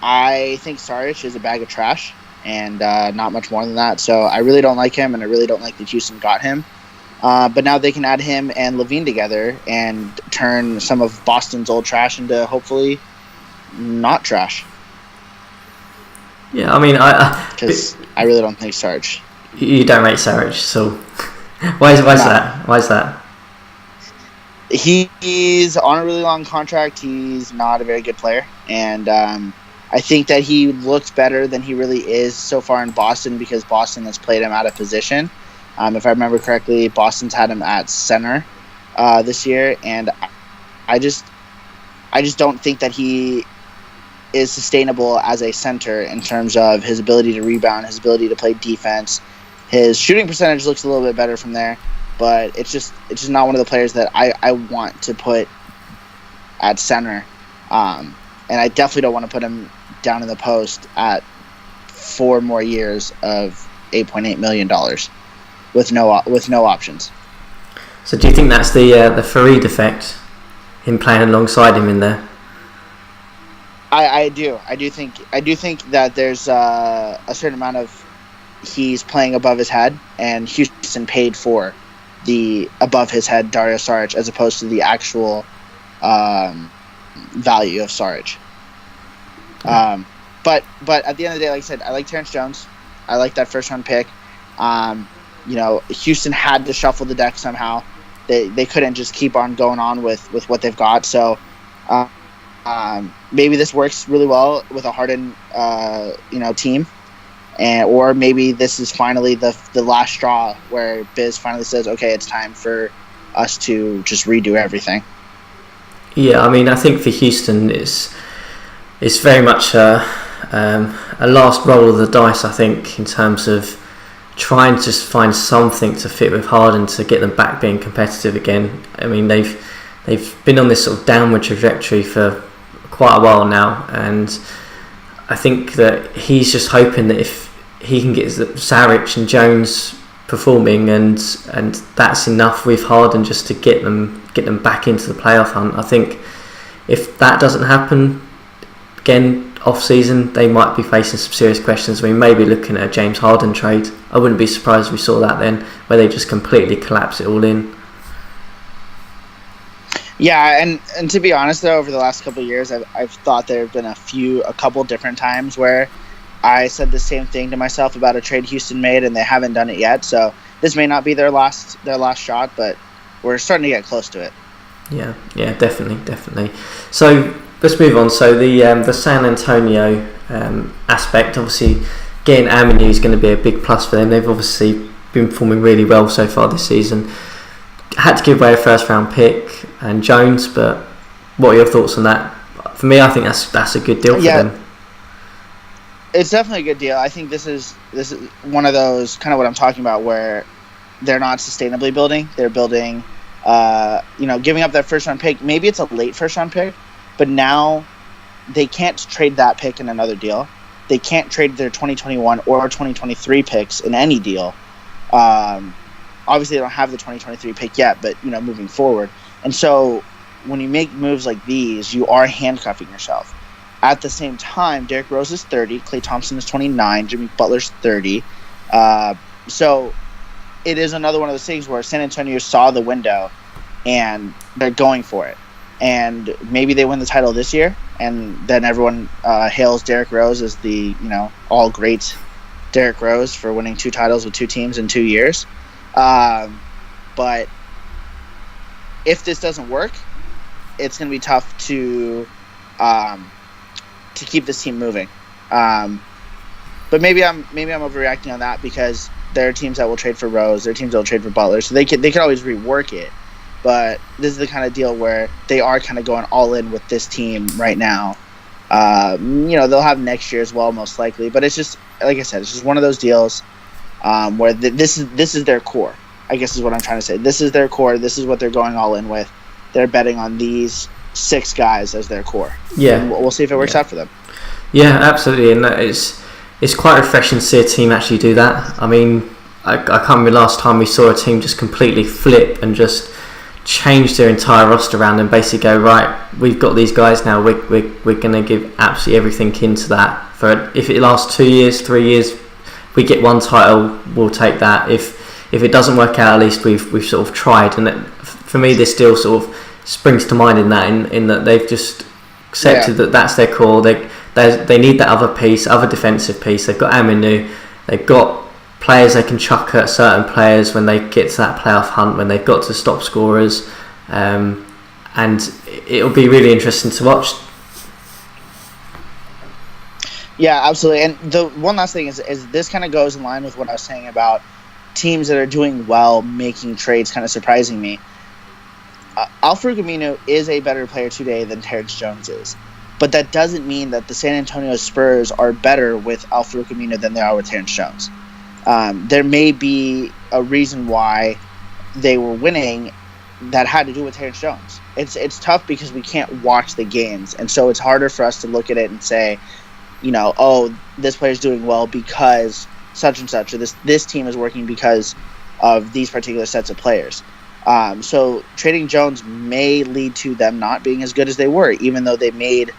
I think Saric is a bag of trash and not much more than that. So I really don't like him, and I really don't like that Houston got him. But now they can add him and Levine together and turn some of Boston's old trash into hopefully not trash. Yeah, I mean, because I really don't think Saric. You don't rate Saric, so why is that? Why is that? He's on a really long contract. He's not a very good player, and I think that he looked better than he really is so far in Boston because Boston has played him out of position. If I remember correctly, Boston's had him at center this year, and I just don't think that he is sustainable as a center in terms of his ability to rebound, his ability to play defense. His shooting percentage looks a little bit better from there, but it's just not one of the players that I want to put at center. And I definitely don't want to put him down in the post at 4 more years of $8.8 million with no options. So do you think that's the Farid effect, him playing alongside him in there? I do think that there's a certain amount of he's playing above his head, and Houston paid for the above his head Dario Saric as opposed to the actual value of Saric. But at the end of the day, like I said, I like Terrence Jones. I like that first round pick. Houston had to shuffle the deck somehow. They couldn't just keep on going on with what they've got. So maybe this works really well with a Harden team. Or maybe this is finally the last straw where Biz finally says, okay, it's time for us to just redo everything. Yeah, I mean, I think for Houston, it's very much a last roll of the dice, I think, in terms of trying to just find something to fit with Harden to get them back being competitive again. I mean, they've been on this sort of downward trajectory for quite a while now, and I think that he's just hoping that if he can get Saric and Jones performing, and that's enough with Harden just to get them back into the playoff hunt. I think if that doesn't happen, again, off season, they might be facing some serious questions. We may be looking at a James Harden trade. I wouldn't be surprised if we saw that then, where they just completely collapse it all in. Yeah, and to be honest though, over the last couple of years, I've thought there have been a couple different times where I said the same thing to myself about a trade Houston made, and they haven't done it yet. So this may not be their last shot, but we're starting to get close to it. Yeah, definitely. So let's move on. So the San Antonio aspect, obviously, getting Aminu is going to be a big plus for them. They've obviously been performing really well so far this season. Had to give away a first round pick and Jones, but what are your thoughts on that? For me, I think that's a good deal for them. It's definitely a good deal. I think this is one of those, kind of what I'm talking about, where they're not sustainably building. They're building, giving up that first round pick. Maybe it's a late first round pick, but now they can't trade that pick in another deal. They can't trade their 2021 or 2023 picks in any deal. Obviously, they don't have the 2023 pick yet, but moving forward. And so when you make moves like these, you are handcuffing yourself. At the same time, Derrick Rose is 30, Klay Thompson is 29, Jimmy Butler's 30. So it is another one of those things where San Antonio saw the window and they're going for it. And maybe they win the title this year, and then everyone hails Derrick Rose as the all great Derrick Rose for winning 2 titles with 2 teams in 2 years. But if this doesn't work, it's going to be tough to keep this team moving. But maybe I'm overreacting on that, because there are teams that will trade for Rose, there are teams that will trade for Butler, so they could always rework it. But this is the kind of deal where they are kind of going all in with this team right now. They'll have next year as well, most likely. But it's just, like I said, it's just one of those deals where this is their core, I guess is what I'm trying to say. This is their core. This is what they're going all in with. They're betting on these 6 guys as their core. Yeah. And we'll see if it works out for them. Yeah, absolutely. And it's quite refreshing to see a team actually do that. I mean, I can't remember last time we saw a team just completely flip and just change their entire roster around and basically go, right, we've got these guys now, we're going to give absolutely everything into that. For if it lasts 2 years, 3 years, we get 1 title, we'll take that. If it doesn't work out, at least we've sort of tried. And for me, this deal sort of springs to mind in that they've just accepted that that's their core. They need that other piece, other defensive piece. They've got Aminu, they've got players they can chuck at certain players when they get to that playoff hunt, when they've got to stop scorers, and it'll be really interesting to watch. Yeah, absolutely. And the one last thing is this kind of goes in line with what I was saying about teams that are doing well making trades kind of surprising me. Al-Farouq Aminu is a better player today than Terrence Jones is, but that doesn't mean that the San Antonio Spurs are better with Al-Farouq Aminu than they are with Terrence Jones. There may be a reason why they were winning that had to do with Terrence Jones. It's tough because we can't watch the games, and so it's harder for us to look at it and say, this player's doing well because such and such, or this team is working because of these particular sets of players. So trading Jones may lead to them not being as good as they were, even though they made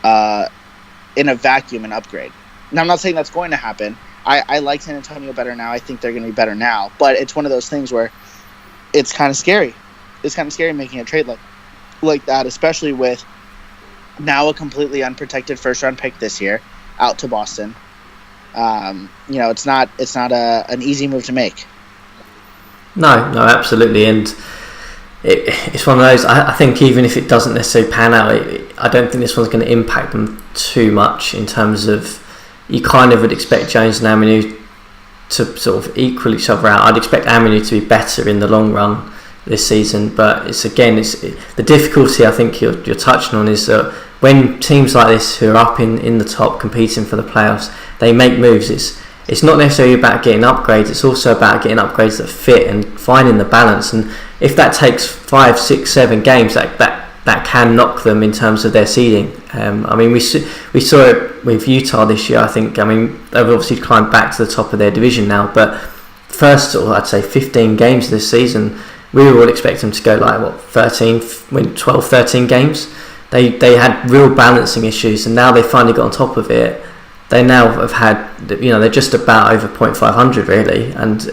in a vacuum an upgrade. Now, I'm not saying that's going to happen. I like San Antonio better now. I think they're going to be better now. But it's one of those things where it's kind of scary. It's kind of scary making a trade like that, especially with now a completely unprotected first-round pick this year. out to Boston. It's not an easy move to make. No, absolutely, and it's one of those. I think even if it doesn't necessarily pan out, I don't think this one's going to impact them too much in terms of you kind of would expect Jones and Aminu to sort of equal each other out. I'd expect Aminu to be better in the long run this season, but it's the difficulty I think you're touching on is that when teams like this who are up in the top competing for the playoffs, they make moves. It's not necessarily about getting upgrades, it's also about getting upgrades that fit and finding the balance, and if that takes 5, 6, 7 games, that can knock them in terms of their seeding. We saw it with Utah this year. I think they've obviously climbed back to the top of their division now, but first I'd say 15 games this season we were all expecting them to go like 12, 13 games. They had real balancing issues, and now they finally got on top of it. They now have had, they're just about over 0.500 really, and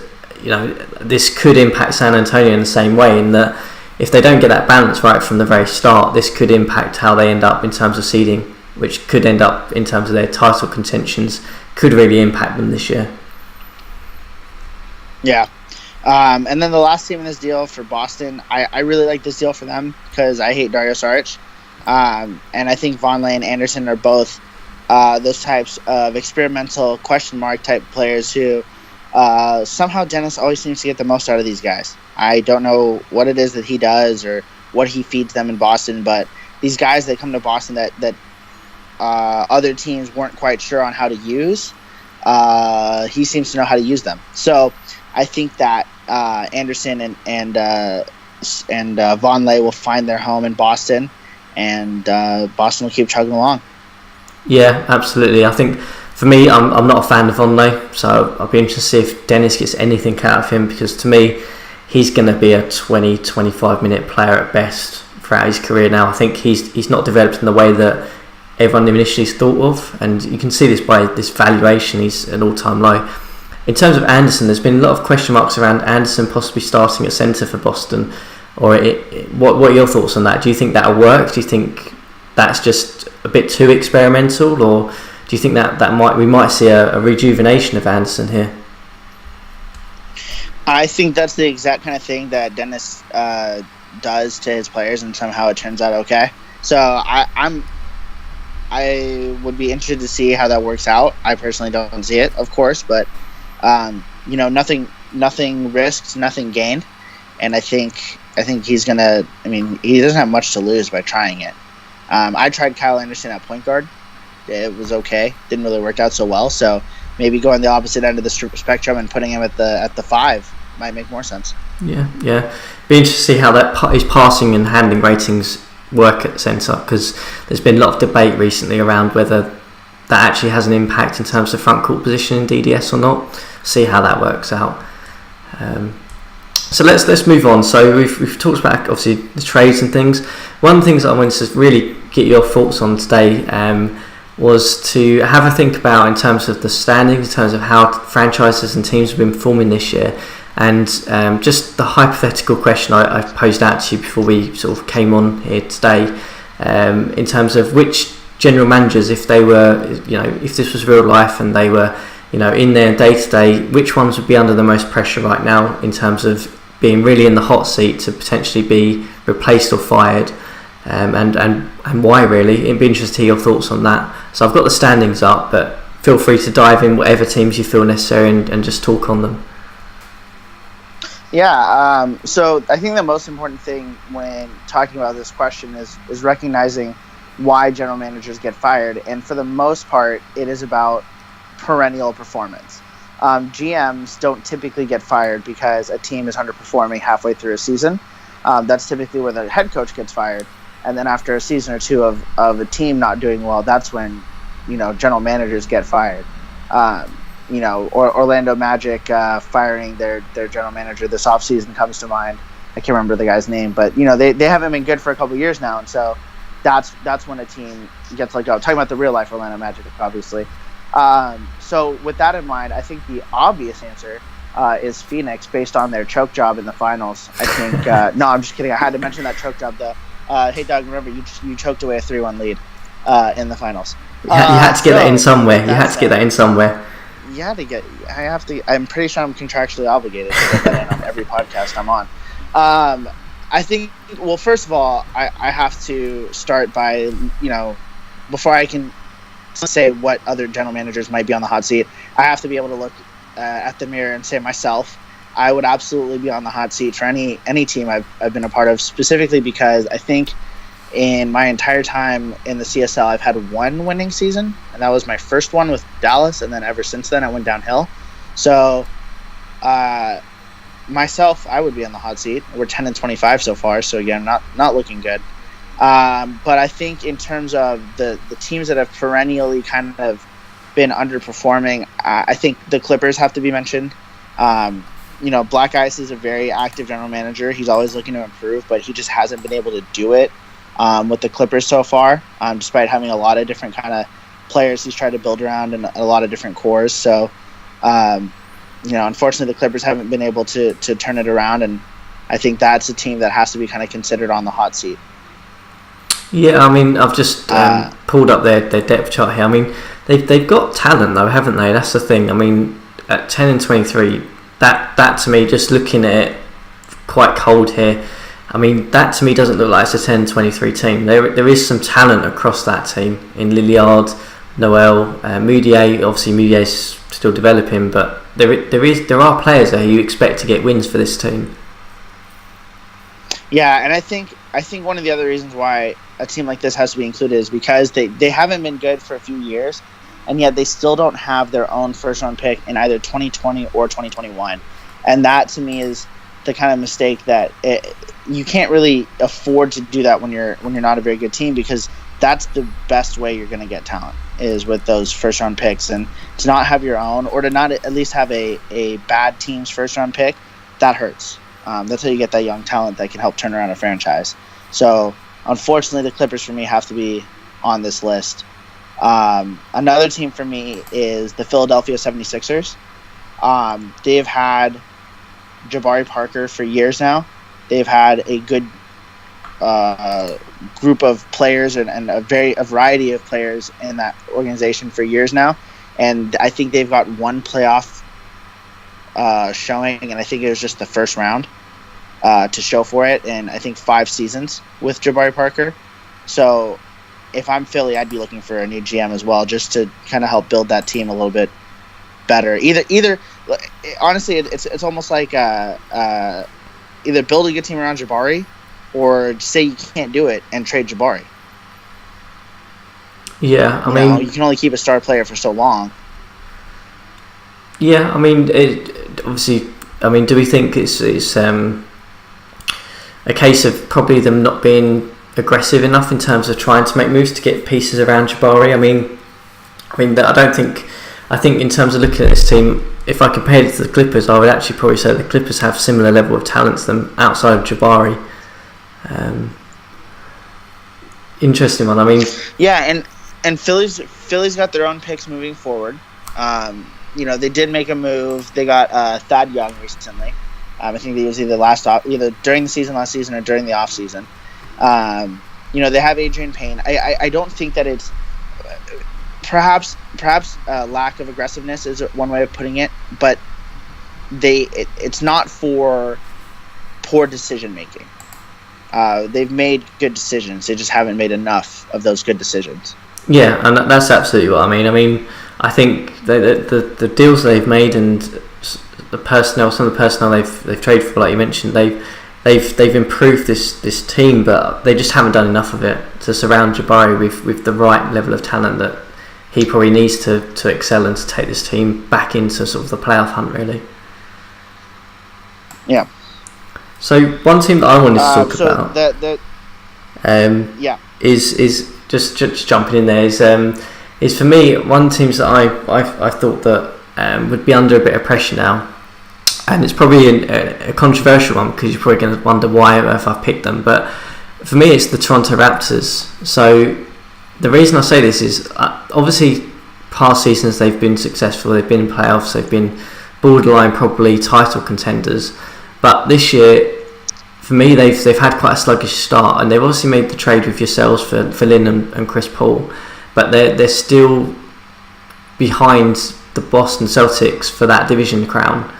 this could impact San Antonio in the same way, in that if they don't get that balance right from the very start, this could impact how they end up in terms of seeding, which could end up in terms of their title contentions, could really impact them this year. Yeah. And then the last team in this deal for Boston, I really like this deal for them because I hate Dario Saric. And I think Vonleh and Anderson are both those types of experimental question mark type players who somehow Dennis always seems to get the most out of these guys. I don't know what it is that he does or what he feeds them in Boston, but these guys that come to Boston that other teams weren't quite sure on how to use, he seems to know how to use them. So I think that Anderson and Vonleh will find their home in Boston, and Boston will keep chugging along. Yeah, absolutely. I think for me, I'm not a fan of Vonleh, so I'll be interested to see if Dennis gets anything out of him, because to me, he's going to be a 20-25 minute player at best throughout his career now. I think he's not developed in the way that everyone initially thought of, and you can see this by this valuation. He's an all-time low. In terms of Anderson, there's been a lot of question marks around Anderson possibly starting at centre for Boston. What are your thoughts on that? Do you think that'll work? Do you think that's just a bit too experimental, or do you think that we might see a rejuvenation of Anderson here? I think that's the exact kind of thing that Dennis does to his players, and somehow it turns out okay. So I would be interested to see how that works out. I personally don't see it, of course, but nothing risked, nothing gained, and I think he's gonna. He doesn't have much to lose by trying it. I tried Kyle Anderson at point guard. It was okay. Didn't really work out so well. So maybe going the opposite end of the spectrum and putting him at the 5 might make more sense. Yeah. Be interesting to see how his passing and handling ratings work at centre, because there's been a lot of debate recently around whether that actually has an impact in terms of front court position in DDS or not. See how that works out. So let's move on. So we've talked about obviously the trades and things. One of the things that I wanted to really get your thoughts on today was to have a think about in terms of the standings, in terms of how franchises and teams have been performing this year, and just the hypothetical question I posed out to you before we sort of came on here today, in terms of which general managers, if they were, if this was real life and they were, in their day-to-day, which ones would be under the most pressure right now in terms of being really in the hot seat to potentially be replaced or fired, and why really? It'd be interesting to hear your thoughts on that. So I've got the standings up, but feel free to dive in whatever teams you feel necessary and just talk on them. Yeah, so I think the most important thing when talking about this question is recognizing why general managers get fired, and for the most part, it is about perennial performance. GMs don't typically get fired because a team is underperforming halfway through a season. That's typically where the head coach gets fired, and then after a season or two of a team not doing well, that's when general managers get fired. Or Orlando Magic firing their general manager this offseason comes to mind. I can't remember the guy's name, but they haven't been good for a couple of years now, and so that's when a team gets let go. Talking about the real life Orlando Magic, obviously. So with that in mind, I think the obvious answer is Phoenix, based on their choke job in the finals. I think no, I'm just kidding. I had to mention that choke job though. Hey Doug, remember you choked away a 3-1 lead. in the finals. You had to get that in somewhere. You had to get that in somewhere. I'm pretty sure I'm contractually obligated to get that in on every podcast I'm on. I think, well, first of all, I have to start by, before I can say what other general managers might be on the hot seat, I have to be able to look at the mirror and say myself, I would absolutely be on the hot seat for any team I've been a part of, specifically because I think in my entire time in the CSL, I've had one winning season, and that was my first one with Dallas, and then ever since then, I went downhill. So, myself, I would be on the hot seat. We're 10-25 so far, so again, not looking good. But I think in terms of the teams that have perennially kind of been underperforming, I think the Clippers have to be mentioned. Black Ice is a very active general manager. He's always looking to improve, but he just hasn't been able to do it with the Clippers so far, despite having a lot of different kind of players he's tried to build around and a lot of different cores. So, unfortunately, the Clippers haven't been able to turn it around, and I think that's a team that has to be kind of considered on the hot seat. Yeah, I mean, I've just pulled up their depth chart here. I mean, they've got talent though, haven't they? That's the thing. I mean, at 10-23, that to me, just looking at it quite cold here, I mean, that to me doesn't look like it's a 10-23 team. There is some talent across that team in Lillard, Noel, Moutier. Obviously, Moutier's still developing, but there are players there you expect to get wins for this team. Yeah, and I think one of the other reasons why a team like this has to be included is because they haven't been good for a few years, and yet they still don't have their own first-round pick in either 2020 or 2021. And that, to me, is the kind of mistake that you can't really afford to do that when you're not a very good team, because that's the best way you're going to get talent, is with those first-round picks. And to not have your own, or to not at least have a bad team's first-round pick, that hurts. That's how you get that young talent that can help turn around a franchise. So, unfortunately, the Clippers for me have to be on this list. Another team for me is the Philadelphia 76ers. They've had Jabari Parker for years now. They've had a good group of players and a variety of players in that organization for years now. And I think they've got one playoff showing, and I think it was just the first round to show for it, and I think 5 seasons with Jabari Parker. So if I'm Philly, I'd be looking for a new GM as well, just to kind of help build that team a little bit better. Either honestly, it's almost like either build a good team around Jabari, or say you can't do it and trade Jabari. Yeah, I mean, you can only keep a star player for so long. Yeah, I mean, obviously, I mean, do we think it's a case of probably them not being aggressive enough in terms of trying to make moves to get pieces around Jabari? I mean, I think in terms of looking at this team, if I compared it to the Clippers, I would actually probably say the Clippers have similar level of talent to them outside of Jabari. Interesting one. I mean, yeah, and Philly's got their own picks moving forward. They did make a move. They got Thad Young recently. I think he was either during the season last season or during the off season. They have Adrian Payne. I don't think that it's perhaps lack of aggressiveness is one way of putting it, but it's not for poor decision making. They've made good decisions. They just haven't made enough of those good decisions. Yeah, and that's absolutely what I mean. I mean, I think the deals they've made and some of the personnel they've traded for, like you mentioned, they've improved this team, but they just haven't done enough of it to surround Jabari with the right level of talent that he probably needs to excel and to take this team back into sort of the playoff hunt, really. Yeah. So one team that I wanted to talk about is just jumping in there is for me one team that I thought that would be under a bit of pressure now, and it's probably a controversial one because you're probably going to wonder why on earth I've picked them, but for me it's the Toronto Raptors. So the reason I say this is obviously past seasons they've been successful, they've been in playoffs, they've been borderline probably title contenders, but this year for me, they've had quite a sluggish start, and they've obviously made the trade with yourselves for Lynn and Chris Paul, but they're still behind the Boston Celtics for that division crown.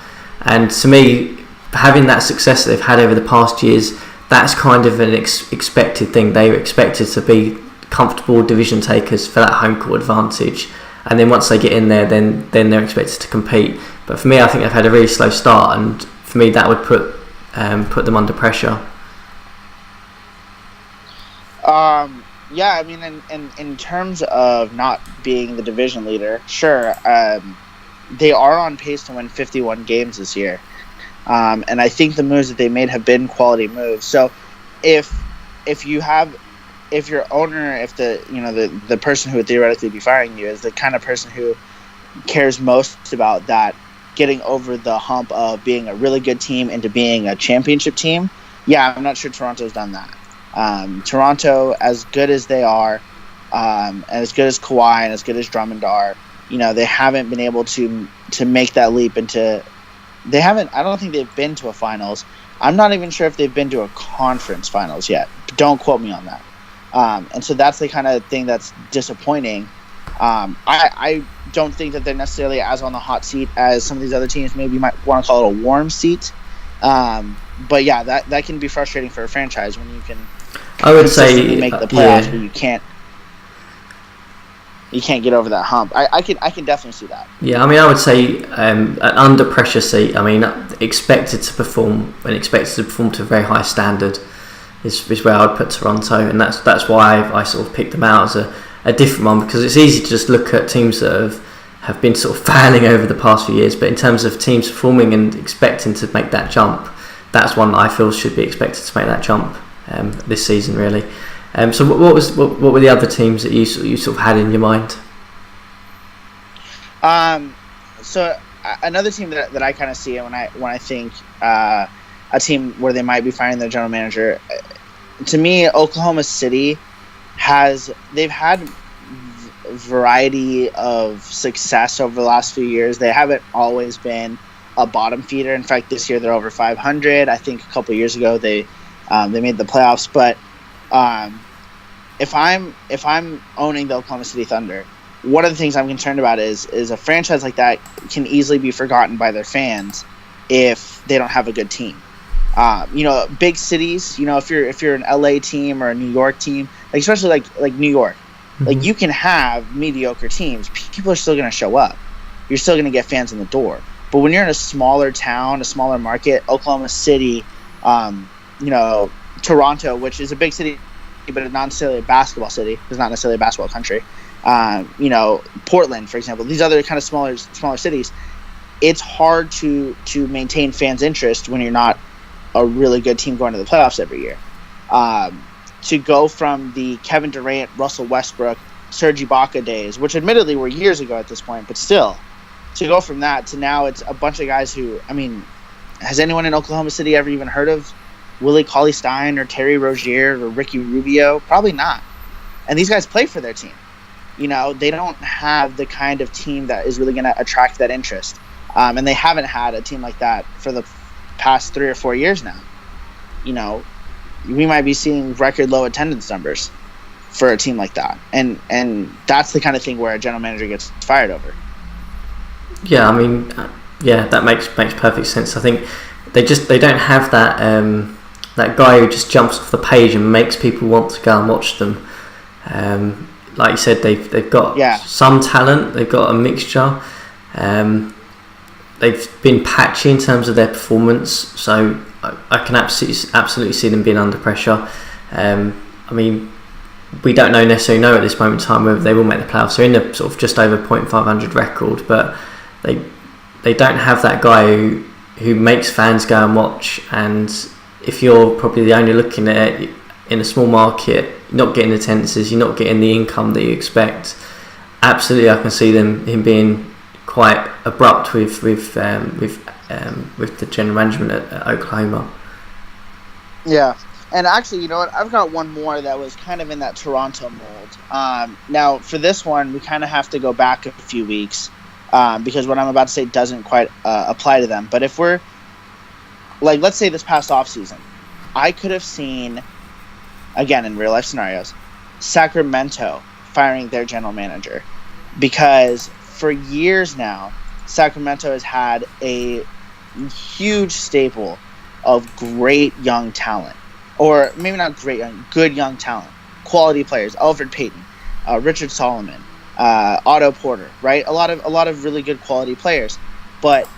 And to me, having that success that they've had over the past years, that's kind of an expected thing. They were expected to be comfortable division takers for that home court advantage, and then once they get in there, then they're expected to compete. But for me, I think they've had a really slow start, and for me, that would put them under pressure. Yeah, I mean, in terms of not being the division leader, sure, they are on pace to win 51 games this year, and I think the moves that they made have been quality moves. So, if your owner, if the person who would theoretically be firing you is the kind of person who cares most about that, getting over the hump of being a really good team into being a championship team, yeah, I'm not sure Toronto's done that. Toronto, as good as they are, and as good as Kawhi and as good as Drummond are, they haven't been able to make that leap into. They haven't. I don't think they've been to a finals. I'm not even sure if they've been to a conference finals yet. Don't quote me on that. And so that's the kind of thing that's disappointing. I don't think that they're necessarily as on the hot seat as some of these other teams. Maybe you might want to call it a warm seat. But yeah, that can be frustrating for a franchise when you can. I would say make the playoffs, but you can't get over that hump. I can definitely see that. Yeah, I mean, I would say an under pressure seat. I mean, expected to perform to a very high standard is where I'd put Toronto, and that's why I sort of picked them out as a different one, because it's easy to just look at teams that have been sort of failing over the past few years, but in terms of teams performing and expecting to make that jump, that's one that I feel should be expected to make that jump this season, really. So what were the other teams that you sort of had in your mind? So another team that I kind of see when I think a team where they might be firing their general manager, to me, Oklahoma City they've had variety of success over the last few years. They haven't always been a bottom feeder. In fact, this year they're over 500. I think a couple years ago they made the playoffs. But if I'm owning the Oklahoma City Thunder, one of the things I'm concerned about is a franchise like that can easily be forgotten by their fans if they don't have a good team. Big cities, if you're an LA team or a New York team, like especially like New York, like you can have mediocre teams. People are still going to show up. You're still going to get fans in the door. But when you're in a smaller town, a smaller market, Oklahoma City, Toronto, which is a big city, but it's not necessarily a basketball city. It's not necessarily a basketball country. Portland, for example, these other kind of smaller cities, it's hard to maintain fans' interest when you're not a really good team going to the playoffs every year. To go from the Kevin Durant, Russell Westbrook, Serge Ibaka days, which admittedly were years ago at this point, but still, to go from that to now it's a bunch of guys who, I mean, has anyone in Oklahoma City ever even heard of Willie Cauley-Stein or Terry Rozier or Ricky Rubio? Probably not. And these guys play for their team. They don't have the kind of team that is really going to attract that interest. And they haven't had a team like that for the past 3 or 4 years now. We might be seeing record low attendance numbers for a team like that. And that's the kind of thing where a general manager gets fired over. Yeah, I mean, that makes perfect sense. I think they don't have that guy who just jumps off the page and makes people want to go and watch them. Like you said, they've got some talent. They've got a mixture. They've been patchy in terms of their performance, so I can absolutely see them being under pressure. I mean, we don't necessarily know at this moment in time whether they will make the playoffs. They're in a sort of just over .500 record, but they don't have that guy who makes fans go and watch. And if you're probably only looking at it in a small market, you're not getting attendances, you're not getting the income that you expect. Absolutely, I can see him being quite abrupt with the general management at Oklahoma. Yeah, and actually, you know what? I've got one more that was kind of in that Toronto mold. Now, for this one, we kind of have to go back a few weeks because what I'm about to say doesn't quite apply to them. But if we're, like, let's say this past offseason, I could have seen, again, in real life scenarios, Sacramento firing their general manager, because for years now, Sacramento has had a huge staple of great young talent, or maybe not great young, good young talent, quality players. Alfred Payton, Richard Solomon, Otto Porter, right? A lot of really good quality players, but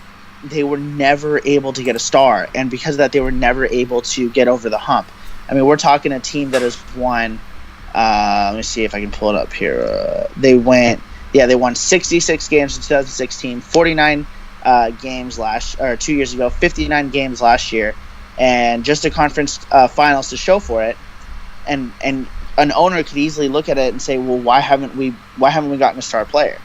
they were never able to get a star, and because of that, they were never able to get over the hump. I mean, we're talking a team that has won. Let me see if I can pull it up here. They won 66 games in 2016, 49 games 2 years ago, 59 games last year, and just a conference finals to show for it. And an owner could easily look at it and say, well, why haven't we gotten a star player?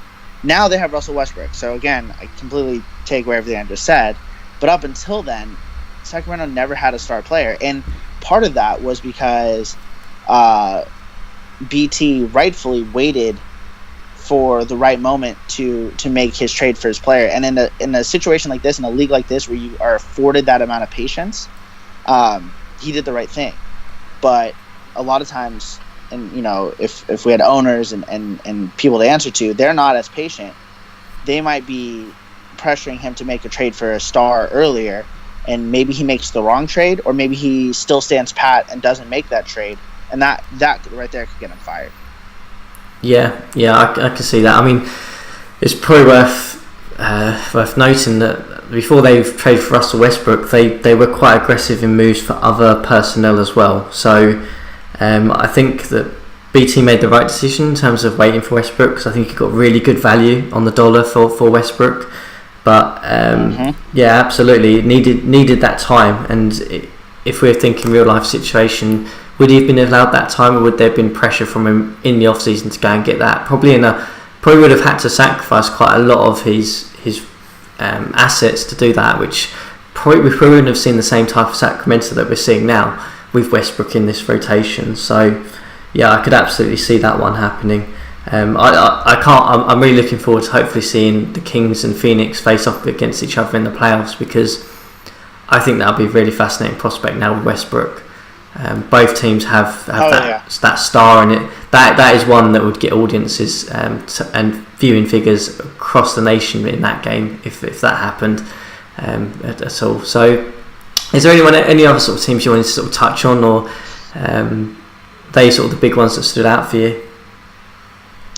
Now they have Russell Westbrook. So again, I completely take away everything I just said. But up until then, Sacramento never had a star player, and part of that was because BT rightfully waited for the right moment to make his trade for his player. And in a situation like this, in a league like this, where you are afforded that amount of patience, he did the right thing. But a lot of times, and if we had owners and people to answer to, they're not as patient. They might be pressuring him to make a trade for a star earlier, and maybe he makes the wrong trade, or maybe he still stands pat and doesn't make that trade, and that right there could get him fired. Yeah, I can see that. I mean, it's probably worth noting that before they traded for Russell Westbrook, they were quite aggressive in moves for other personnel as well. So I think that BT made the right decision in terms of waiting for Westbrook, because I think he got really good value on the dollar for Westbrook. But yeah, absolutely, it needed that time. And if we're thinking real life situation, would he have been allowed that time, or would there have been pressure from him in the off season to go and get that? Probably would have had to sacrifice quite a lot of his assets to do that, which we probably wouldn't have seen the same type of Sacramento that we're seeing now with Westbrook in this rotation. So yeah, I could absolutely see that one happening. I'm really looking forward to hopefully seeing the Kings and Phoenix face off against each other in the playoffs, because I think that'll be a really fascinating prospect now with Westbrook. Both teams have that star in it. That is one that would get audiences and viewing figures across the nation in that game if that happened at all. So, is there any other sort of teams you wanted to sort of touch on, or they sort of the big ones that stood out for you?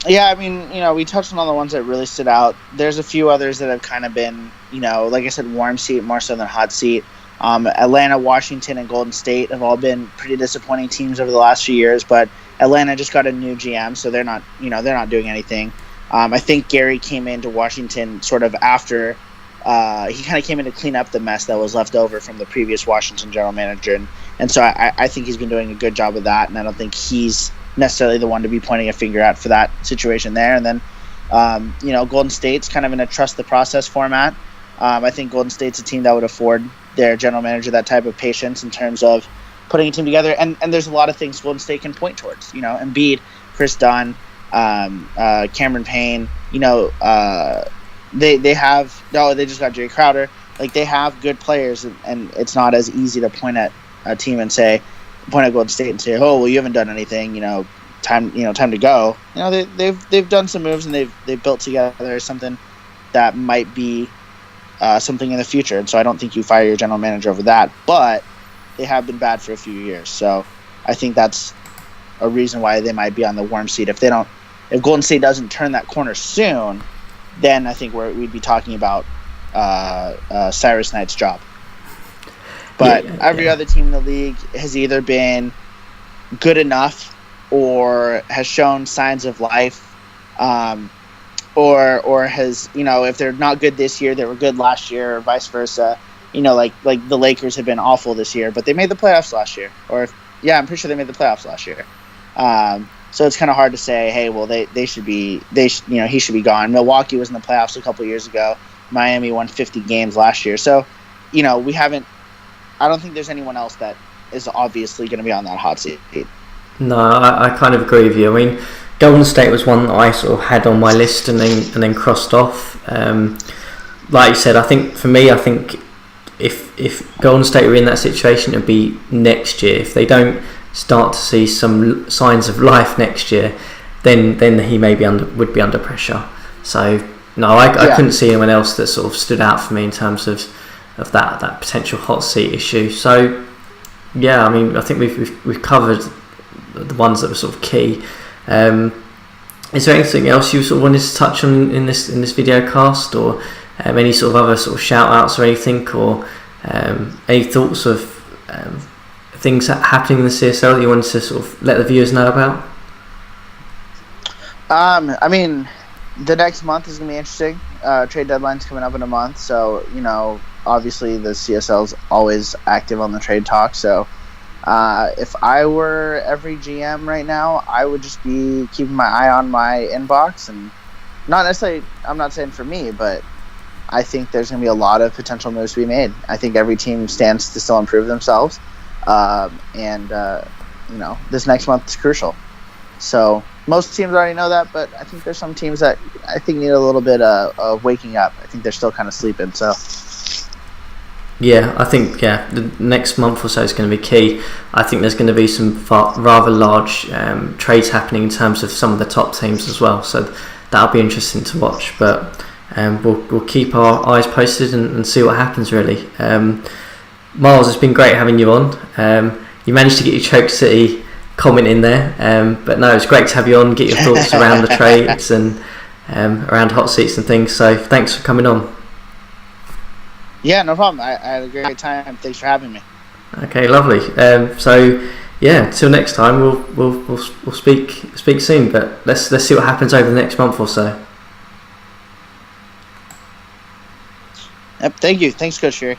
Yeah, I mean, we touched on all the ones that really stood out. There's a few others that have kind of been, like I said, warm seat more so than hot seat. Atlanta, Washington, and Golden State have all been pretty disappointing teams over the last few years, but Atlanta just got a new GM, so they're not doing anything. I think Gary came into Washington sort of after he kind of came in to clean up the mess that was left over from the previous Washington general manager, and so I think he's been doing a good job of that, and I don't think he's necessarily the one to be pointing a finger at for that situation there. And then Golden State's kind of in a trust the process format. I think Golden State's a team that would afford their general manager that type of patience in terms of putting a team together. And there's a lot of things Golden State can point towards. Embiid, Chris Dunn, Cameron Payne. They just got Jerry Crowder. Like, they have good players, and it's not as easy to point at a team and point at Golden State and say, oh, well, you haven't done anything. Time to go. They've done some moves, and they've built together something that might be something in the future, and so I don't think you fire your general manager over that, but they have been bad for a few years, so I think that's a reason why they might be on the warm seat. If Golden State doesn't turn that corner soon, then I think we'd be talking about Cyrus Knight's job. But every other team in the league has either been good enough or has shown signs of life, or has, if they're not good this year, they were good last year, or vice versa. Like the Lakers have been awful this year, but they made the playoffs last year. I'm pretty sure they made the playoffs last year. So it's kind of hard to say, hey, well, he should be gone. Milwaukee was in the playoffs a couple years ago. Miami won 50 games last year. So, I don't think there's anyone else that is obviously going to be on that hot seat. No, I kind of agree with you. I mean, Golden State was one that I sort of had on my list and then crossed off. Like you said, I think if Golden State were in that situation, it'd be next year. If they don't start to see some signs of life next year, then he would be under pressure. So no, I couldn't see anyone else that sort of stood out for me in terms of that potential hot seat issue. So yeah, I mean, I think we've covered the ones that were sort of key. Is there anything else you sort of wanted to touch on in this video cast, or any sort of other sort of shout outs or anything, or any thoughts of things happening in the CSL that you wanted to sort of let the viewers know about? I mean, the next month is going to be interesting. Trade deadline's coming up in a month, so obviously the CSL's always active on the trade talk. So if I were every GM right now, I would just be keeping my eye on my inbox, and not necessarily, I'm not saying for me, but I think there's going to be a lot of potential moves to be made. I think every team stands to still improve themselves, and this next month is crucial. So most teams already know that, but I think there's some teams that I think need a little bit of waking up. I think they're still kind of sleeping. So yeah, I think the next month or so is going to be key. I think there's going to be some rather large trades happening in terms of some of the top teams as well. So that'll be interesting to watch. But we'll keep our eyes posted and see what happens, really. Miles, it's been great having you on. You managed to get your Choke City comment in there, but no, it's great to have you on, get your thoughts around the trades and around hot seats and things. So thanks for coming on. Yeah, no problem. I had a great time. Thanks for having me. Okay, lovely. So yeah, till next time, we'll speak soon. But let's see what happens over the next month or so. Yep. Thank you. Thanks, Coach Fury.